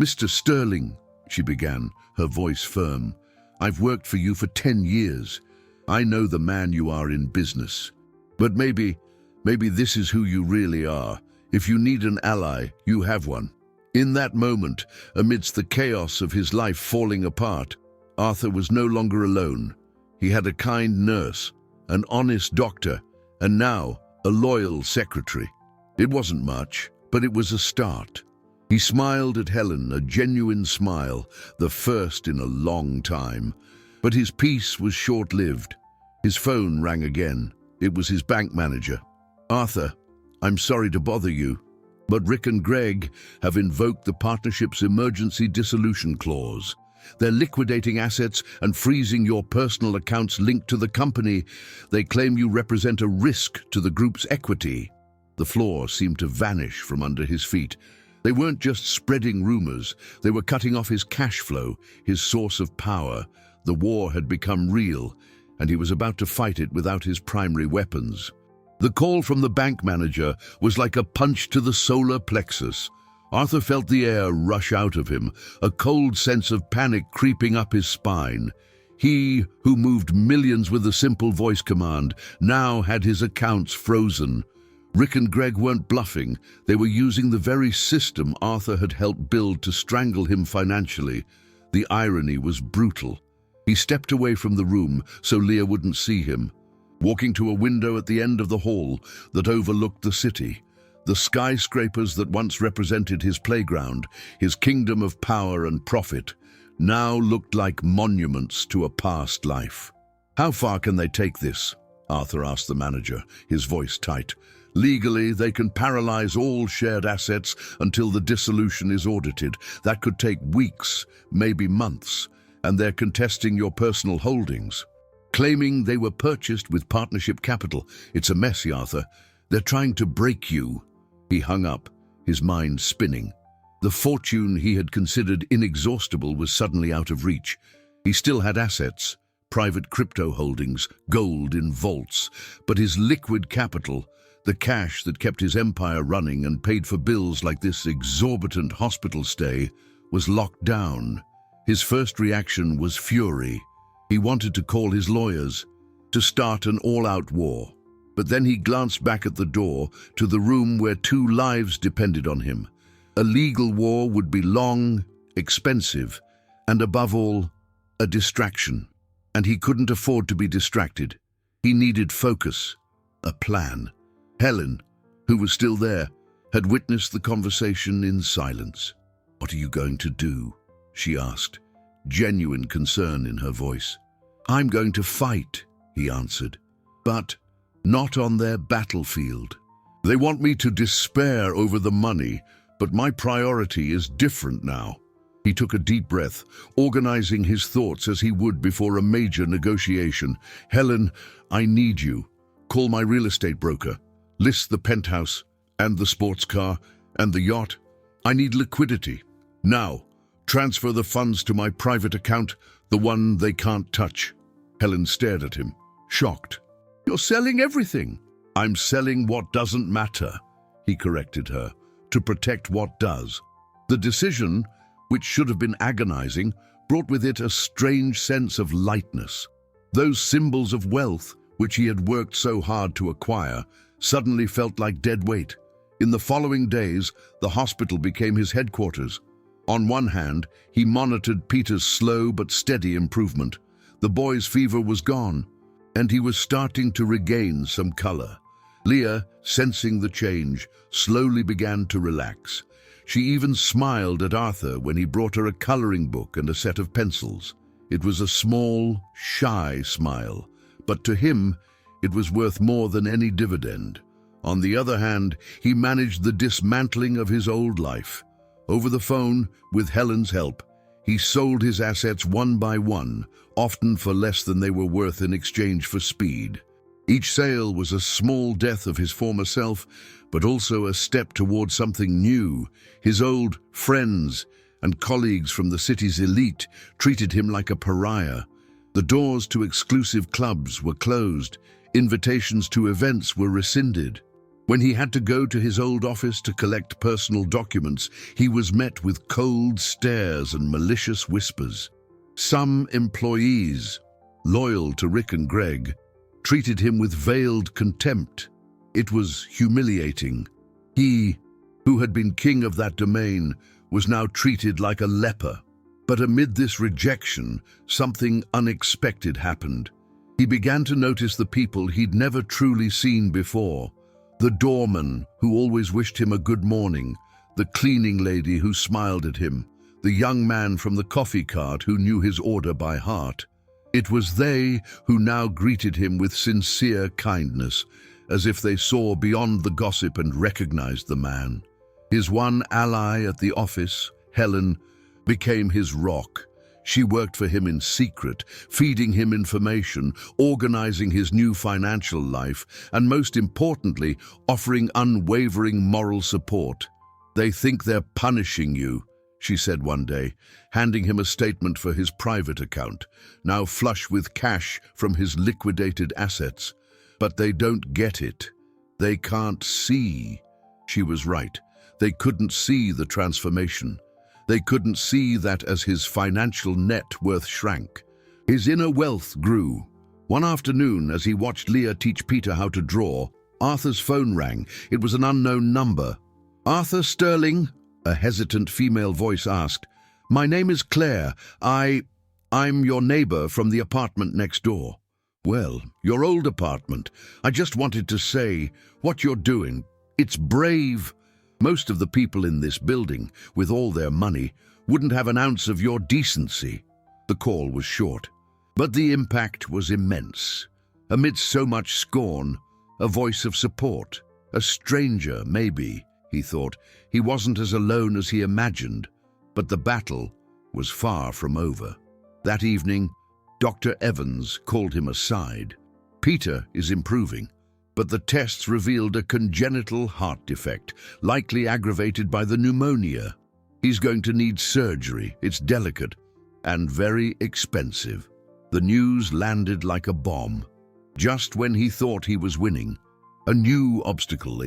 "Mr. Sterling," she began, her voice firm, "I've worked for you for 10 years. I know the man you are in business. But maybe this is who you really are. If you need an ally, you have one." In that moment, amidst the chaos of his life falling apart, Arthur was no longer alone. He had a kind nurse, an honest doctor, and now a loyal secretary. It wasn't much, but it was a start. He smiled at Helen, a genuine smile, the first in a long time. But his peace was short-lived. His phone rang again. It was his bank manager. "Arthur, I'm sorry to bother you, but Rick and Greg have invoked the partnership's emergency dissolution clause. They're liquidating assets and freezing your personal accounts linked to the company. They claim you represent a risk to the group's equity." The floor seemed to vanish from under his feet. They weren't just spreading rumors. They were cutting off his cash flow, his source of power. The war had become real, and he was about to fight it without his primary weapons. The call from the bank manager was like a punch to the solar plexus. Arthur felt the air rush out of him, a cold sense of panic creeping up his spine. He, who moved millions with a simple voice command, now had his accounts frozen. Rick and Greg weren't bluffing. They were using the very system Arthur had helped build to strangle him financially. The irony was brutal. He stepped away from the room so Leah wouldn't see him, walking to a window at the end of the hall that overlooked the city. The skyscrapers that once represented his playground, his kingdom of power and profit, now looked like monuments to a past life. "How far can they take this?" Arthur asked the manager, his voice tight. "Legally, they can paralyze all shared assets until the dissolution is audited. That could take weeks, maybe months, and they're contesting your personal holdings." claiming they were purchased with partnership capital. It's a mess, Arthur. They're trying to break you. He hung up, his mind spinning. The fortune he had considered inexhaustible was suddenly out of reach. He still had assets, private crypto holdings, gold in vaults, but his liquid capital, the cash that kept his empire running and paid for bills like this exorbitant hospital stay, was locked down. His first reaction was fury. He wanted to call his lawyers, to start an all-out war. But then he glanced back at the door to the room where 2 lives depended on him. A legal war would be long, expensive, and above all, a distraction. And he couldn't afford to be distracted. He needed focus, a plan. Helen, who was still there, had witnessed the conversation in silence. "What are you going to do?" she asked, genuine concern in her voice. "I'm going to fight," he answered, "but not on their battlefield. They want me to despair over the money, but my priority is different now." He took a deep breath, organizing his thoughts as he would before a major negotiation. "Helen, I need you. Call my real estate broker. List the penthouse, and the sports car, and the yacht. I need liquidity. Now, transfer the funds to my private account, the one they can't touch." Helen stared at him, shocked. "You're selling everything." "I'm selling what doesn't matter," he corrected her, "to protect what does." The decision, which should have been agonizing, brought with it a strange sense of lightness. Those symbols of wealth, which he had worked so hard to acquire, suddenly felt like dead weight. In the following days, the hospital became his headquarters. On one hand, he monitored Peter's slow but steady improvement. The boy's fever was gone, and he was starting to regain some color. Leah, sensing the change, slowly began to relax. She even smiled at Arthur when he brought her a coloring book and a set of pencils. It was a small, shy smile, but to him, it was worth more than any dividend. On the other hand, he managed the dismantling of his old life. Over the phone, with Helen's help, he sold his assets one by one, often for less than they were worth in exchange for speed. Each sale was a small death of his former self, but also a step toward something new. His old friends and colleagues from the city's elite treated him like a pariah. The doors to exclusive clubs were closed. Invitations to events were rescinded. When he had to go to his old office to collect personal documents, he was met with cold stares and malicious whispers. Some employees, loyal to Rick and Greg, treated him with veiled contempt. It was humiliating. He, who had been king of that domain, was now treated like a leper. But amid this rejection, something unexpected happened. He began to notice the people he'd never truly seen before. The doorman who always wished him a good morning, the cleaning lady who smiled at him, the young man from the coffee cart who knew his order by heart. It was they who now greeted him with sincere kindness, as if they saw beyond the gossip and recognized the man. His one ally at the office, Helen, became his rock. She worked for him in secret, feeding him information, organizing his new financial life, and most importantly, offering unwavering moral support. "They think they're punishing you," she said one day, handing him a statement for his private account, now flush with cash from his liquidated assets. "But they don't get it. They can't see." She was right. They couldn't see the transformation. They couldn't see that as his financial net worth shrank. His inner wealth grew. One afternoon, as he watched Leah teach Peter how to draw, Arthur's phone rang. It was an unknown number. "Arthur Sterling?" a hesitant female voice asked. "My name is Claire. I'm your neighbor from the apartment next door." "Well, your old apartment. I just wanted to say, what you're doing, it's brave. Most of the people in this building, with all their money, wouldn't have an ounce of your decency." The call was short, but the impact was immense. Amidst so much scorn, a voice of support. A stranger, maybe, he thought. He wasn't as alone as he imagined, but the battle was far from over. That evening, Dr. Evans called him aside. Peter is improving, but the tests revealed a congenital heart defect, likely aggravated by the pneumonia. He's going to need surgery. It's delicate and very expensive. The news landed like a bomb. Just when he thought he was winning, a new obstacle,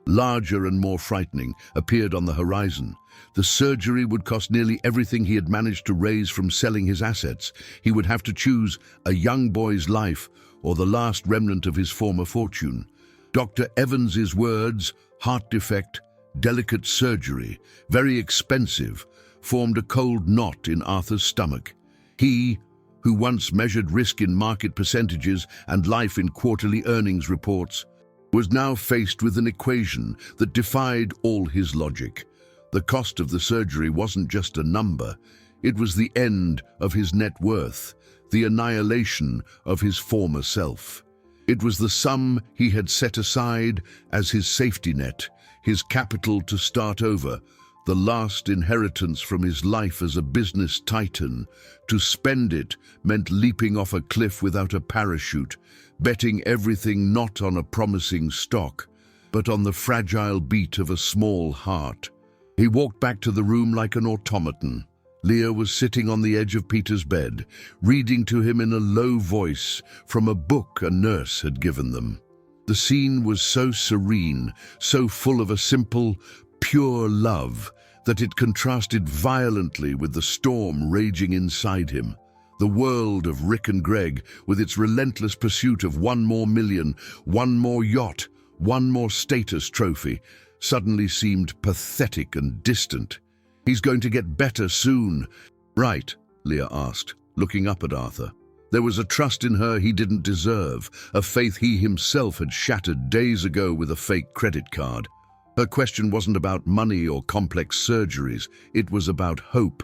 larger and more frightening, appeared on the horizon. The surgery would cost nearly everything he had managed to raise from selling his assets. He would have to choose a young boy's life or the last remnant of his former fortune. Dr. Evans's words, heart defect, delicate surgery, very expensive, formed a cold knot in Arthur's stomach. He, who once measured risk in market percentages and life in quarterly earnings reports, was now faced with an equation that defied all his logic. The cost of the surgery wasn't just a number, it was the end of his net worth, the annihilation of his former self. It was the sum he had set aside as his safety net, his capital to start over, the last inheritance from his life as a business titan. To spend it meant leaping off a cliff without a parachute, betting everything not on a promising stock, but on the fragile beat of a small heart. He walked back to the room like an automaton. Leah was sitting on the edge of Peter's bed, reading to him in a low voice from a book a nurse had given them. The scene was so serene, so full of a simple, pure love, that it contrasted violently with the storm raging inside him. The world of Rick and Greg, with its relentless pursuit of one more million, one more yacht, one more status trophy, suddenly seemed pathetic and distant. He's going to get better soon. Right, Leah asked, looking up at Arthur. There was a trust in her he didn't deserve, a faith he himself had shattered days ago with a fake credit card. Her question wasn't about money or complex surgeries, it was about hope.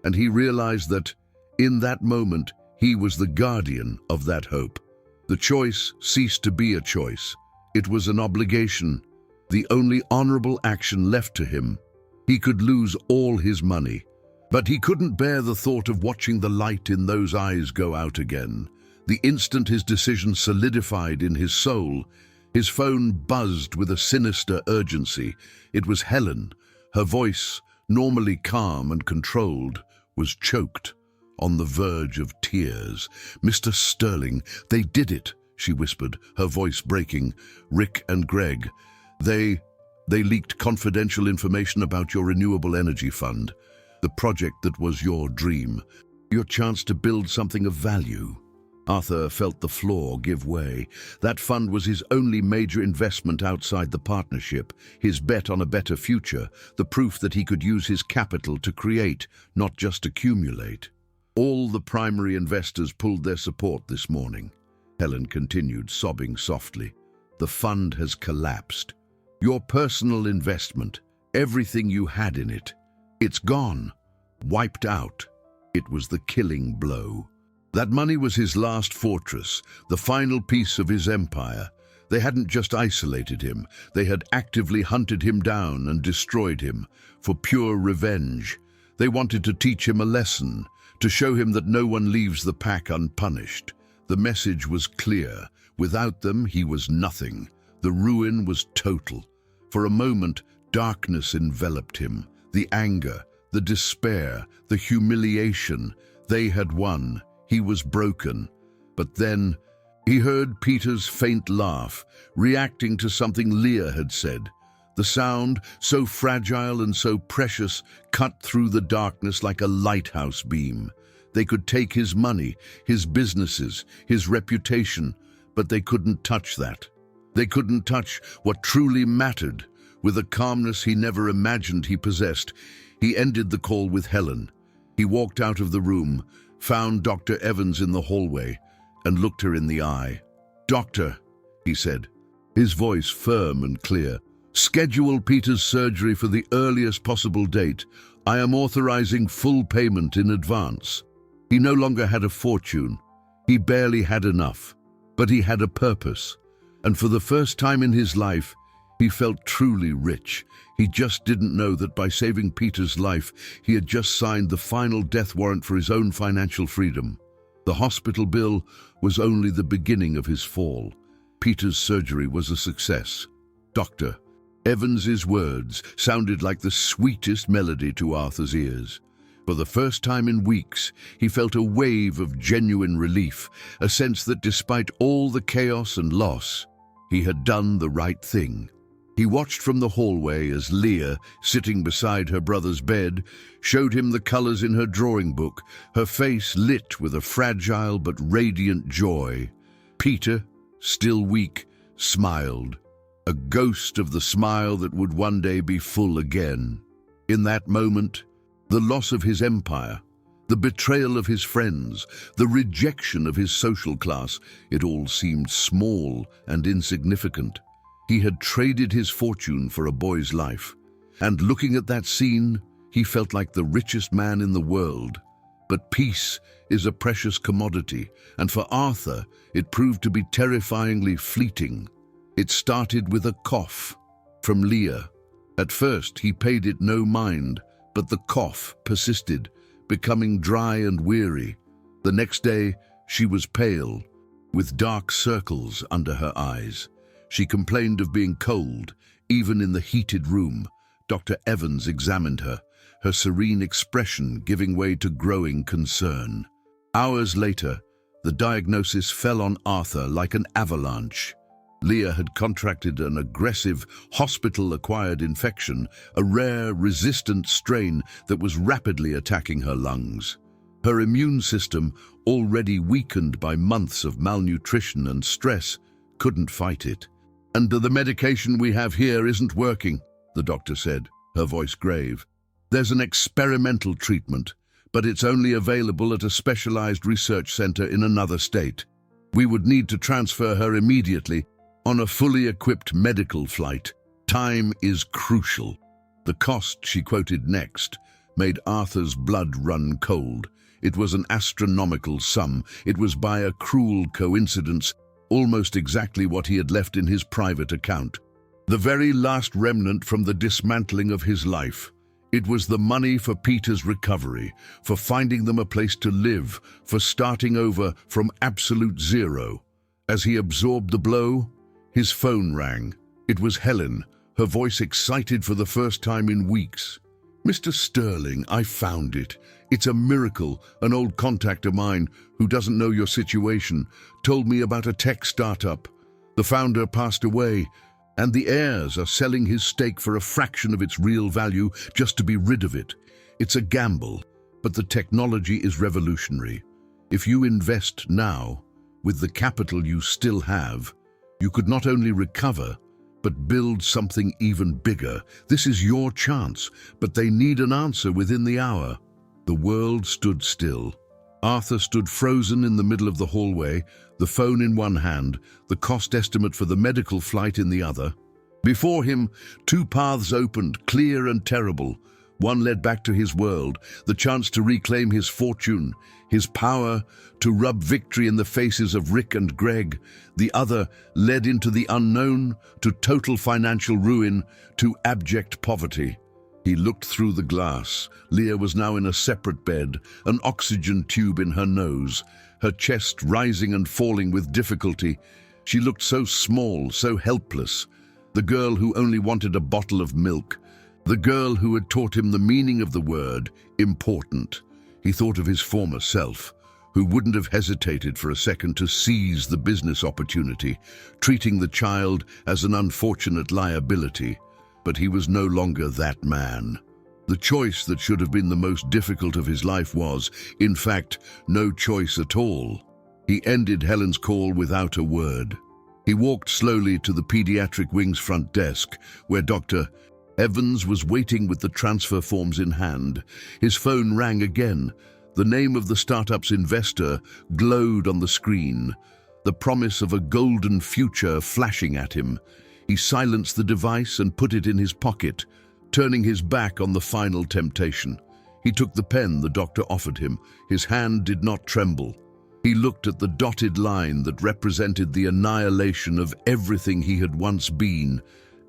And he realized that, in that moment, he was the guardian of that hope. The choice ceased to be a choice. It was an obligation, the only honorable action left to him. He could lose all his money, but he couldn't bear the thought of watching the light in those eyes go out again. The instant his decision solidified in his soul, his phone buzzed with a sinister urgency. It was Helen. Her voice, normally calm and controlled, was choked, on the verge of tears. "Mr. Sterling, they did it," she whispered, her voice breaking. "Rick and Greg, they leaked confidential information about your renewable energy fund, the project that was your dream, your chance to build something of value." Arthur felt the floor give way. That fund was his only major investment outside the partnership, his bet on a better future, the proof that he could use his capital to create, not just accumulate. "All the primary investors pulled their support this morning," Helen continued, sobbing softly. "The fund has collapsed. Your personal investment, everything you had in it, it's gone, wiped out." It was the killing blow. That money was his last fortress, the final piece of his empire. They hadn't just isolated him, they had actively hunted him down and destroyed him, for pure revenge. They wanted to teach him a lesson, to show him that no one leaves the pack unpunished. The message was clear. Without them, he was nothing. The ruin was total. For a moment, darkness enveloped him. The anger, the despair, the humiliation. They had won. He was broken. But then, he heard Peter's faint laugh, reacting to something Leah had said. The sound, so fragile and so precious, cut through the darkness like a lighthouse beam. They could take his money, his businesses, his reputation, but they couldn't touch that. They couldn't touch what truly mattered. With a calmness he never imagined he possessed, he ended the call with Helen. He walked out of the room, found Dr. Evans in the hallway, and looked her in the eye. "Doctor," he said, his voice firm and clear, "schedule Peter's surgery for the earliest possible date. I am authorizing full payment in advance." He no longer had a fortune. He barely had enough. But he had a purpose. And for the first time in his life, he felt truly rich. He just didn't know that by saving Peter's life, he had just signed the final death warrant for his own financial freedom. The hospital bill was only the beginning of his fall. Peter's surgery was a success. Dr. Evans's words sounded like the sweetest melody to Arthur's ears. For the first time in weeks, he felt a wave of genuine relief, a sense that despite all the chaos and loss, he had done the right thing. He watched from the hallway as Leah, sitting beside her brother's bed, showed him the colors in her drawing book, her face lit with a fragile but radiant joy. Peter, still weak, smiled, a ghost of the smile that would one day be full again. In that moment, the loss of his empire, the betrayal of his friends, the rejection of his social class, it all seemed small and insignificant. He had traded his fortune for a boy's life, and looking at that scene, he felt like the richest man in the world. But peace is a precious commodity, and for Arthur, it proved to be terrifyingly fleeting. It started with a cough from Leah. At first, he paid it no mind, but the cough persisted, becoming dry and weary. The next day, she was pale, with dark circles under her eyes. She complained of being cold, even in the heated room. Dr. Evans examined her, her serene expression giving way to growing concern. Hours later, the diagnosis fell on Arthur like an avalanche. Leah had contracted an aggressive, hospital-acquired infection, a rare, resistant strain that was rapidly attacking her lungs. Her immune system, already weakened by months of malnutrition and stress, couldn't fight it. "And the medication we have here isn't working," the doctor said, her voice grave. "There's an experimental treatment, but it's only available at a specialized research center in another state. We would need to transfer her immediately on a fully equipped medical flight. Time is crucial." The cost she quoted next made Arthur's blood run cold. It was an astronomical sum. It was, by a cruel coincidence, almost exactly what he had left in his private account. The very last remnant from the dismantling of his life. It was the money for Peter's recovery, for finding them a place to live, for starting over from absolute zero. As he absorbed the blow, his phone rang. It was Helen, her voice excited for the first time in weeks. "Mr. Sterling, I found it. It's a miracle. An old contact of mine, who doesn't know your situation, told me about a tech startup. The founder passed away, and the heirs are selling his stake for a fraction of its real value just to be rid of it. It's a gamble, but the technology is revolutionary. If you invest now, with the capital you still have, you could not only recover, but build something even bigger. This is your chance, but they need an answer within the hour." The world stood still. Arthur stood frozen in the middle of the hallway, the phone in one hand, the cost estimate for the medical flight in the other. Before him, two paths opened, clear and terrible. One led back to his world, the chance to reclaim his fortune, his power, to rub victory in the faces of Rick and Greg. The other led into the unknown, to total financial ruin, to abject poverty. He looked through the glass. Leah was now in a separate bed, an oxygen tube in her nose, her chest rising and falling with difficulty. She looked so small, so helpless. The girl who only wanted a bottle of milk. The girl who had taught him the meaning of the word, important. He thought of his former self, who wouldn't have hesitated for a second to seize the business opportunity, treating the child as an unfortunate liability. But he was no longer that man. The choice that should have been the most difficult of his life was, in fact, no choice at all. He ended Helen's call without a word. He walked slowly to the pediatric wing's front desk, where Dr. Evans was waiting with the transfer forms in hand. His phone rang again. The name of the startup's investor glowed on the screen, the promise of a golden future flashing at him. He silenced the device and put it in his pocket, turning his back on the final temptation. He took the pen the doctor offered him. His hand did not tremble. He looked at the dotted line that represented the annihilation of everything he had once been,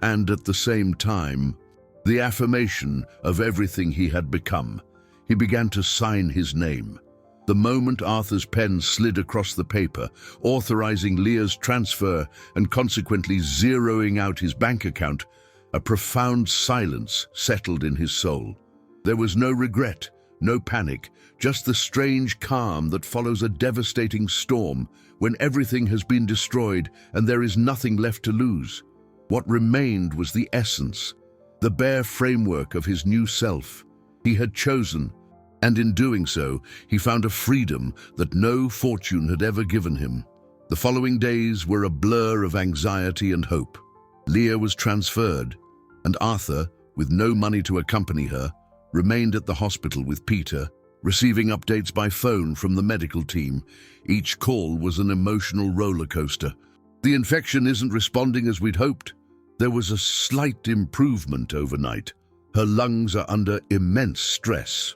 and at the same time, the affirmation of everything he had become. He began to sign his name. The moment Arthur's pen slid across the paper, authorizing Leah's transfer and consequently zeroing out his bank account, a profound silence settled in his soul. There was no regret, no panic, just the strange calm that follows a devastating storm when everything has been destroyed and there is nothing left to lose. What remained was the essence, the bare framework of his new self. He had chosen, and in doing so, he found a freedom that no fortune had ever given him. The following days were a blur of anxiety and hope. Leah was transferred, and Arthur, with no money to accompany her, remained at the hospital with Peter, receiving updates by phone from the medical team. Each call was an emotional roller coaster. The infection isn't responding as we'd hoped. There was a slight improvement overnight. Her lungs are under immense stress.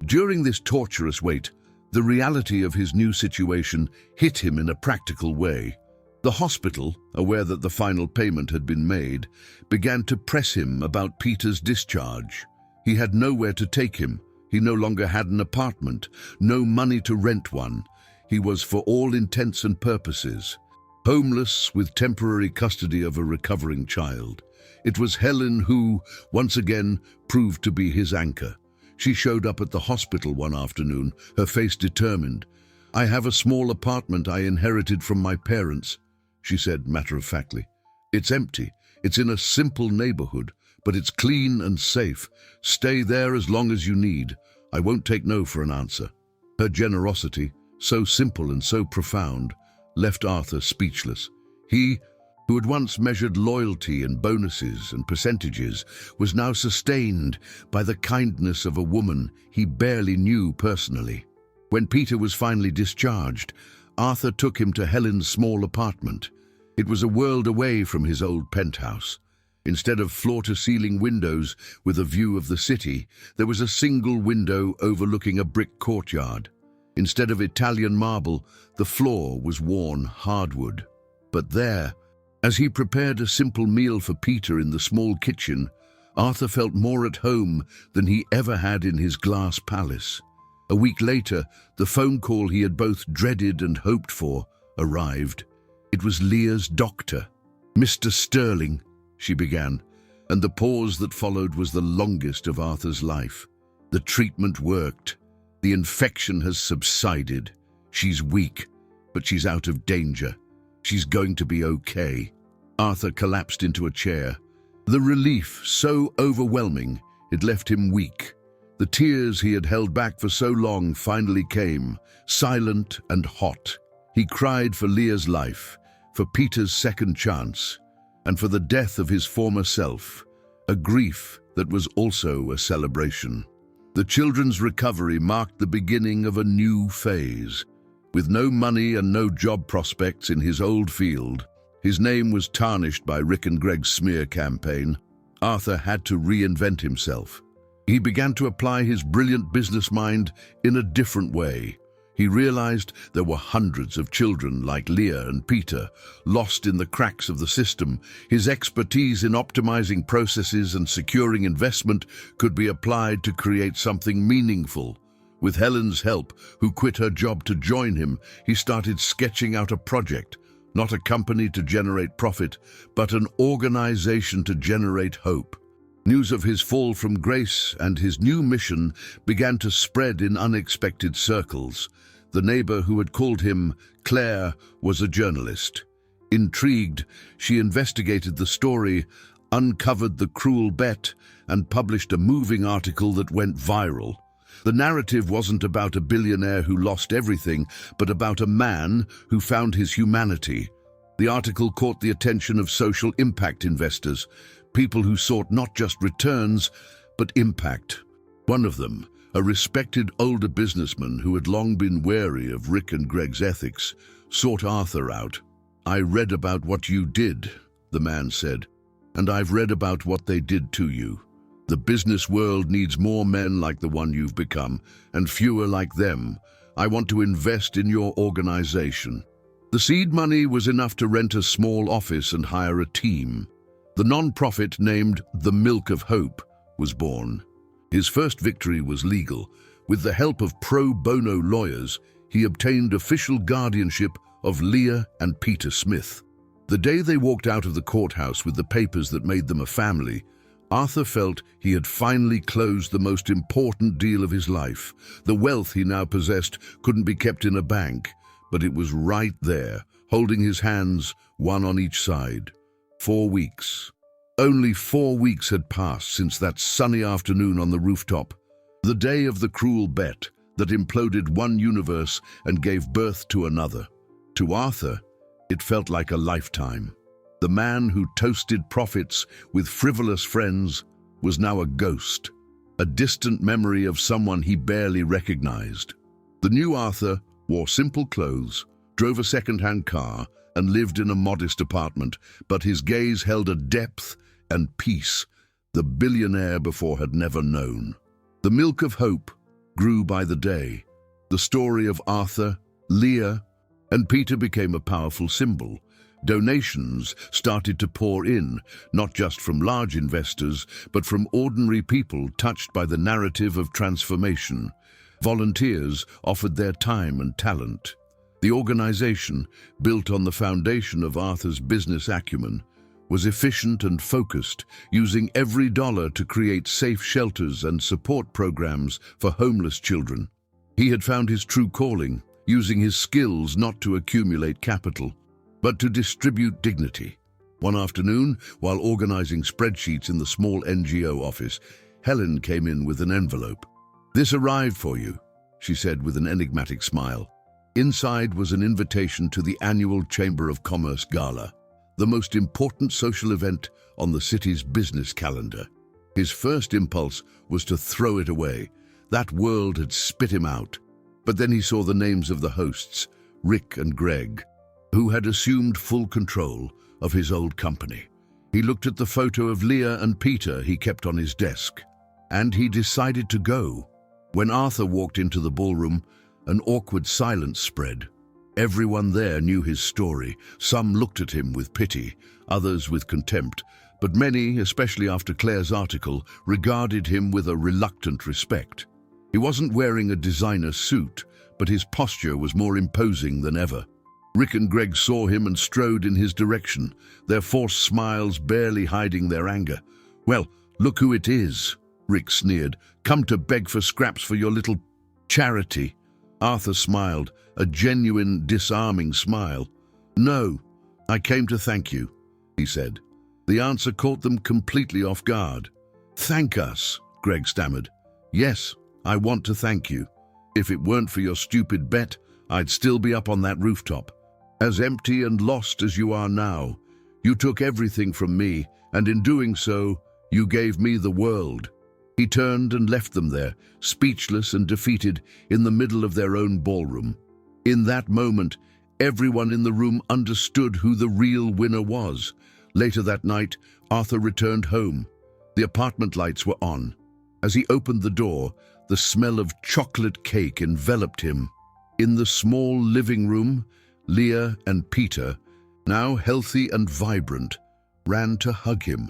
During this torturous wait, the reality of his new situation hit him in a practical way. The hospital, aware that the final payment had been made, began to press him about Peter's discharge. He had nowhere to take him. He no longer had an apartment, no money to rent one. He was, for all intents and purposes, homeless with temporary custody of a recovering child. It was Helen who, once again, proved to be his anchor. She showed up at the hospital one afternoon, her face determined. "I have a small apartment I inherited from my parents," she said matter-of-factly. "It's empty. It's in a simple neighborhood, but it's clean and safe. Stay there as long as you need. I won't take no for an answer." Her generosity, so simple and so profound, left Arthur speechless. He, who had once measured loyalty in bonuses and percentages, was now sustained by the kindness of a woman he barely knew personally. When Peter was finally discharged, Arthur took him to Helen's small apartment. It was a world away from his old penthouse. Instead of floor-to-ceiling windows with a view of the city, there was a single window overlooking a brick courtyard. Instead of Italian marble, the floor was worn hardwood. But there, as he prepared a simple meal for Peter in the small kitchen, Arthur felt more at home than he ever had in his glass palace. A week later, the phone call he had both dreaded and hoped for arrived. It was Leah's doctor. "Mr. Sterling," she began, and the pause that followed was the longest of Arthur's life. "The treatment worked. The infection has subsided. She's weak, but she's out of danger. She's going to be okay." Arthur collapsed into a chair. The relief, so overwhelming, it left him weak. The tears he had held back for so long finally came, silent and hot. He cried for Leah's life, for Peter's second chance, and for the death of his former self, a grief that was also a celebration. The children's recovery marked the beginning of a new phase. With no money and no job prospects in his old field, his name was tarnished by Rick and Greg's smear campaign. Arthur had to reinvent himself. He began to apply his brilliant business mind in a different way. He realized there were hundreds of children like Leah and Peter, lost in the cracks of the system. His expertise in optimizing processes and securing investment could be applied to create something meaningful. With Helen's help, who quit her job to join him, he started sketching out a project, not a company to generate profit, but an organization to generate hope. News of his fall from grace and his new mission began to spread in unexpected circles. The neighbor who had called him Claire was a journalist. Intrigued, she investigated the story, uncovered the cruel bet, and published a moving article that went viral. The narrative wasn't about a billionaire who lost everything, but about a man who found his humanity. The article caught the attention of social impact investors, people who sought not just returns, but impact. One of them, a respected older businessman who had long been wary of Rick and Greg's ethics, sought Arthur out. "I read about what you did," the man said, "and I've read about what they did to you. The business world needs more men like the one you've become, and fewer like them. I want to invest in your organization." The seed money was enough to rent a small office and hire a team. The non-profit named The Milk of Hope was born. His first victory was legal. With the help of pro bono lawyers, he obtained official guardianship of Leah and Peter Smith. The day they walked out of the courthouse with the papers that made them a family, Arthur felt he had finally closed the most important deal of his life. The wealth he now possessed couldn't be kept in a bank, but it was right there, holding his hands, one on each side. 4 weeks. Only 4 weeks had passed since that sunny afternoon on the rooftop, the day of the cruel bet that imploded one universe and gave birth to another. To Arthur, it felt like a lifetime. The man who toasted profits with frivolous friends was now a ghost, a distant memory of someone he barely recognized. The new Arthur wore simple clothes, drove a second-hand car, and lived in a modest apartment, but his gaze held a depth and peace the billionaire before had never known. The milk of hope grew by the day. The story of Arthur, Leah, and Peter became a powerful symbol. Donations started to pour in, not just from large investors, but from ordinary people touched by the narrative of transformation. Volunteers offered their time and talent. The organization, built on the foundation of Arthur's business acumen, was efficient and focused, using every dollar to create safe shelters and support programs for homeless children. He had found his true calling, using his skills not to accumulate capital, but to distribute dignity. One afternoon, while organizing spreadsheets in the small NGO office, Helen came in with an envelope. "This arrived for you," she said with an enigmatic smile. Inside was an invitation to the annual Chamber of Commerce Gala, the most important social event on the city's business calendar. His first impulse was to throw it away. That world had spit him out. But then he saw the names of the hosts, Rick and Greg, who had assumed full control of his old company. He looked at the photo of Leah and Peter he kept on his desk, and he decided to go. When Arthur walked into the ballroom, an awkward silence spread. Everyone there knew his story. Some looked at him with pity, others with contempt, but many, especially after Claire's article, regarded him with a reluctant respect. He wasn't wearing a designer suit, but his posture was more imposing than ever. Rick and Greg saw him and strode in his direction, their forced smiles barely hiding their anger. "Well, look who it is," Rick sneered. "Come to beg for scraps for your little charity." Arthur smiled, a genuine, disarming smile. "No, I came to thank you," he said. The answer caught them completely off guard. "Thank us," Greg stammered. "Yes, I want to thank you. If it weren't for your stupid bet, I'd still be up on that rooftop. As empty and lost as you are now, you took everything from me, and in doing so, you gave me the world." He turned and left them there, speechless and defeated, in the middle of their own ballroom. In that moment, everyone in the room understood who the real winner was. Later that night, Arthur returned home. The apartment lights were on. As he opened the door, the smell of chocolate cake enveloped him. In the small living room, Leah and Peter, now healthy and vibrant, ran to hug him.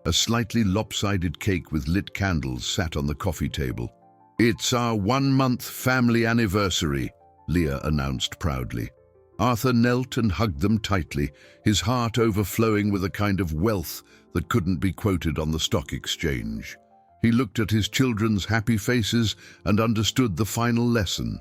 A slightly lopsided cake with lit candles sat on the coffee table. "It's our 1-month family anniversary," Leah announced proudly. Arthur knelt and hugged them tightly, his heart overflowing with a kind of wealth that couldn't be quoted on the stock exchange. He looked at his children's happy faces and understood the final lesson.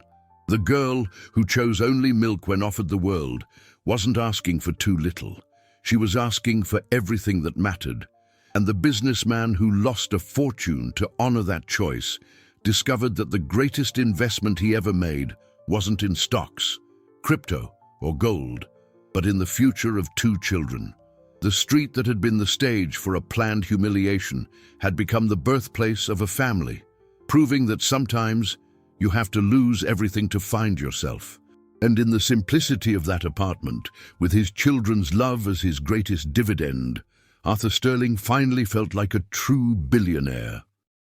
The girl who chose only milk when offered the world wasn't asking for too little. She was asking for everything that mattered. And the businessman who lost a fortune to honor that choice discovered that the greatest investment he ever made wasn't in stocks, crypto, or gold, but in the future of 2 children. The street that had been the stage for a planned humiliation had become the birthplace of a family, proving that sometimes you have to lose everything to find yourself. And in the simplicity of that apartment, with his children's love as his greatest dividend, Arthur Sterling finally felt like a true billionaire.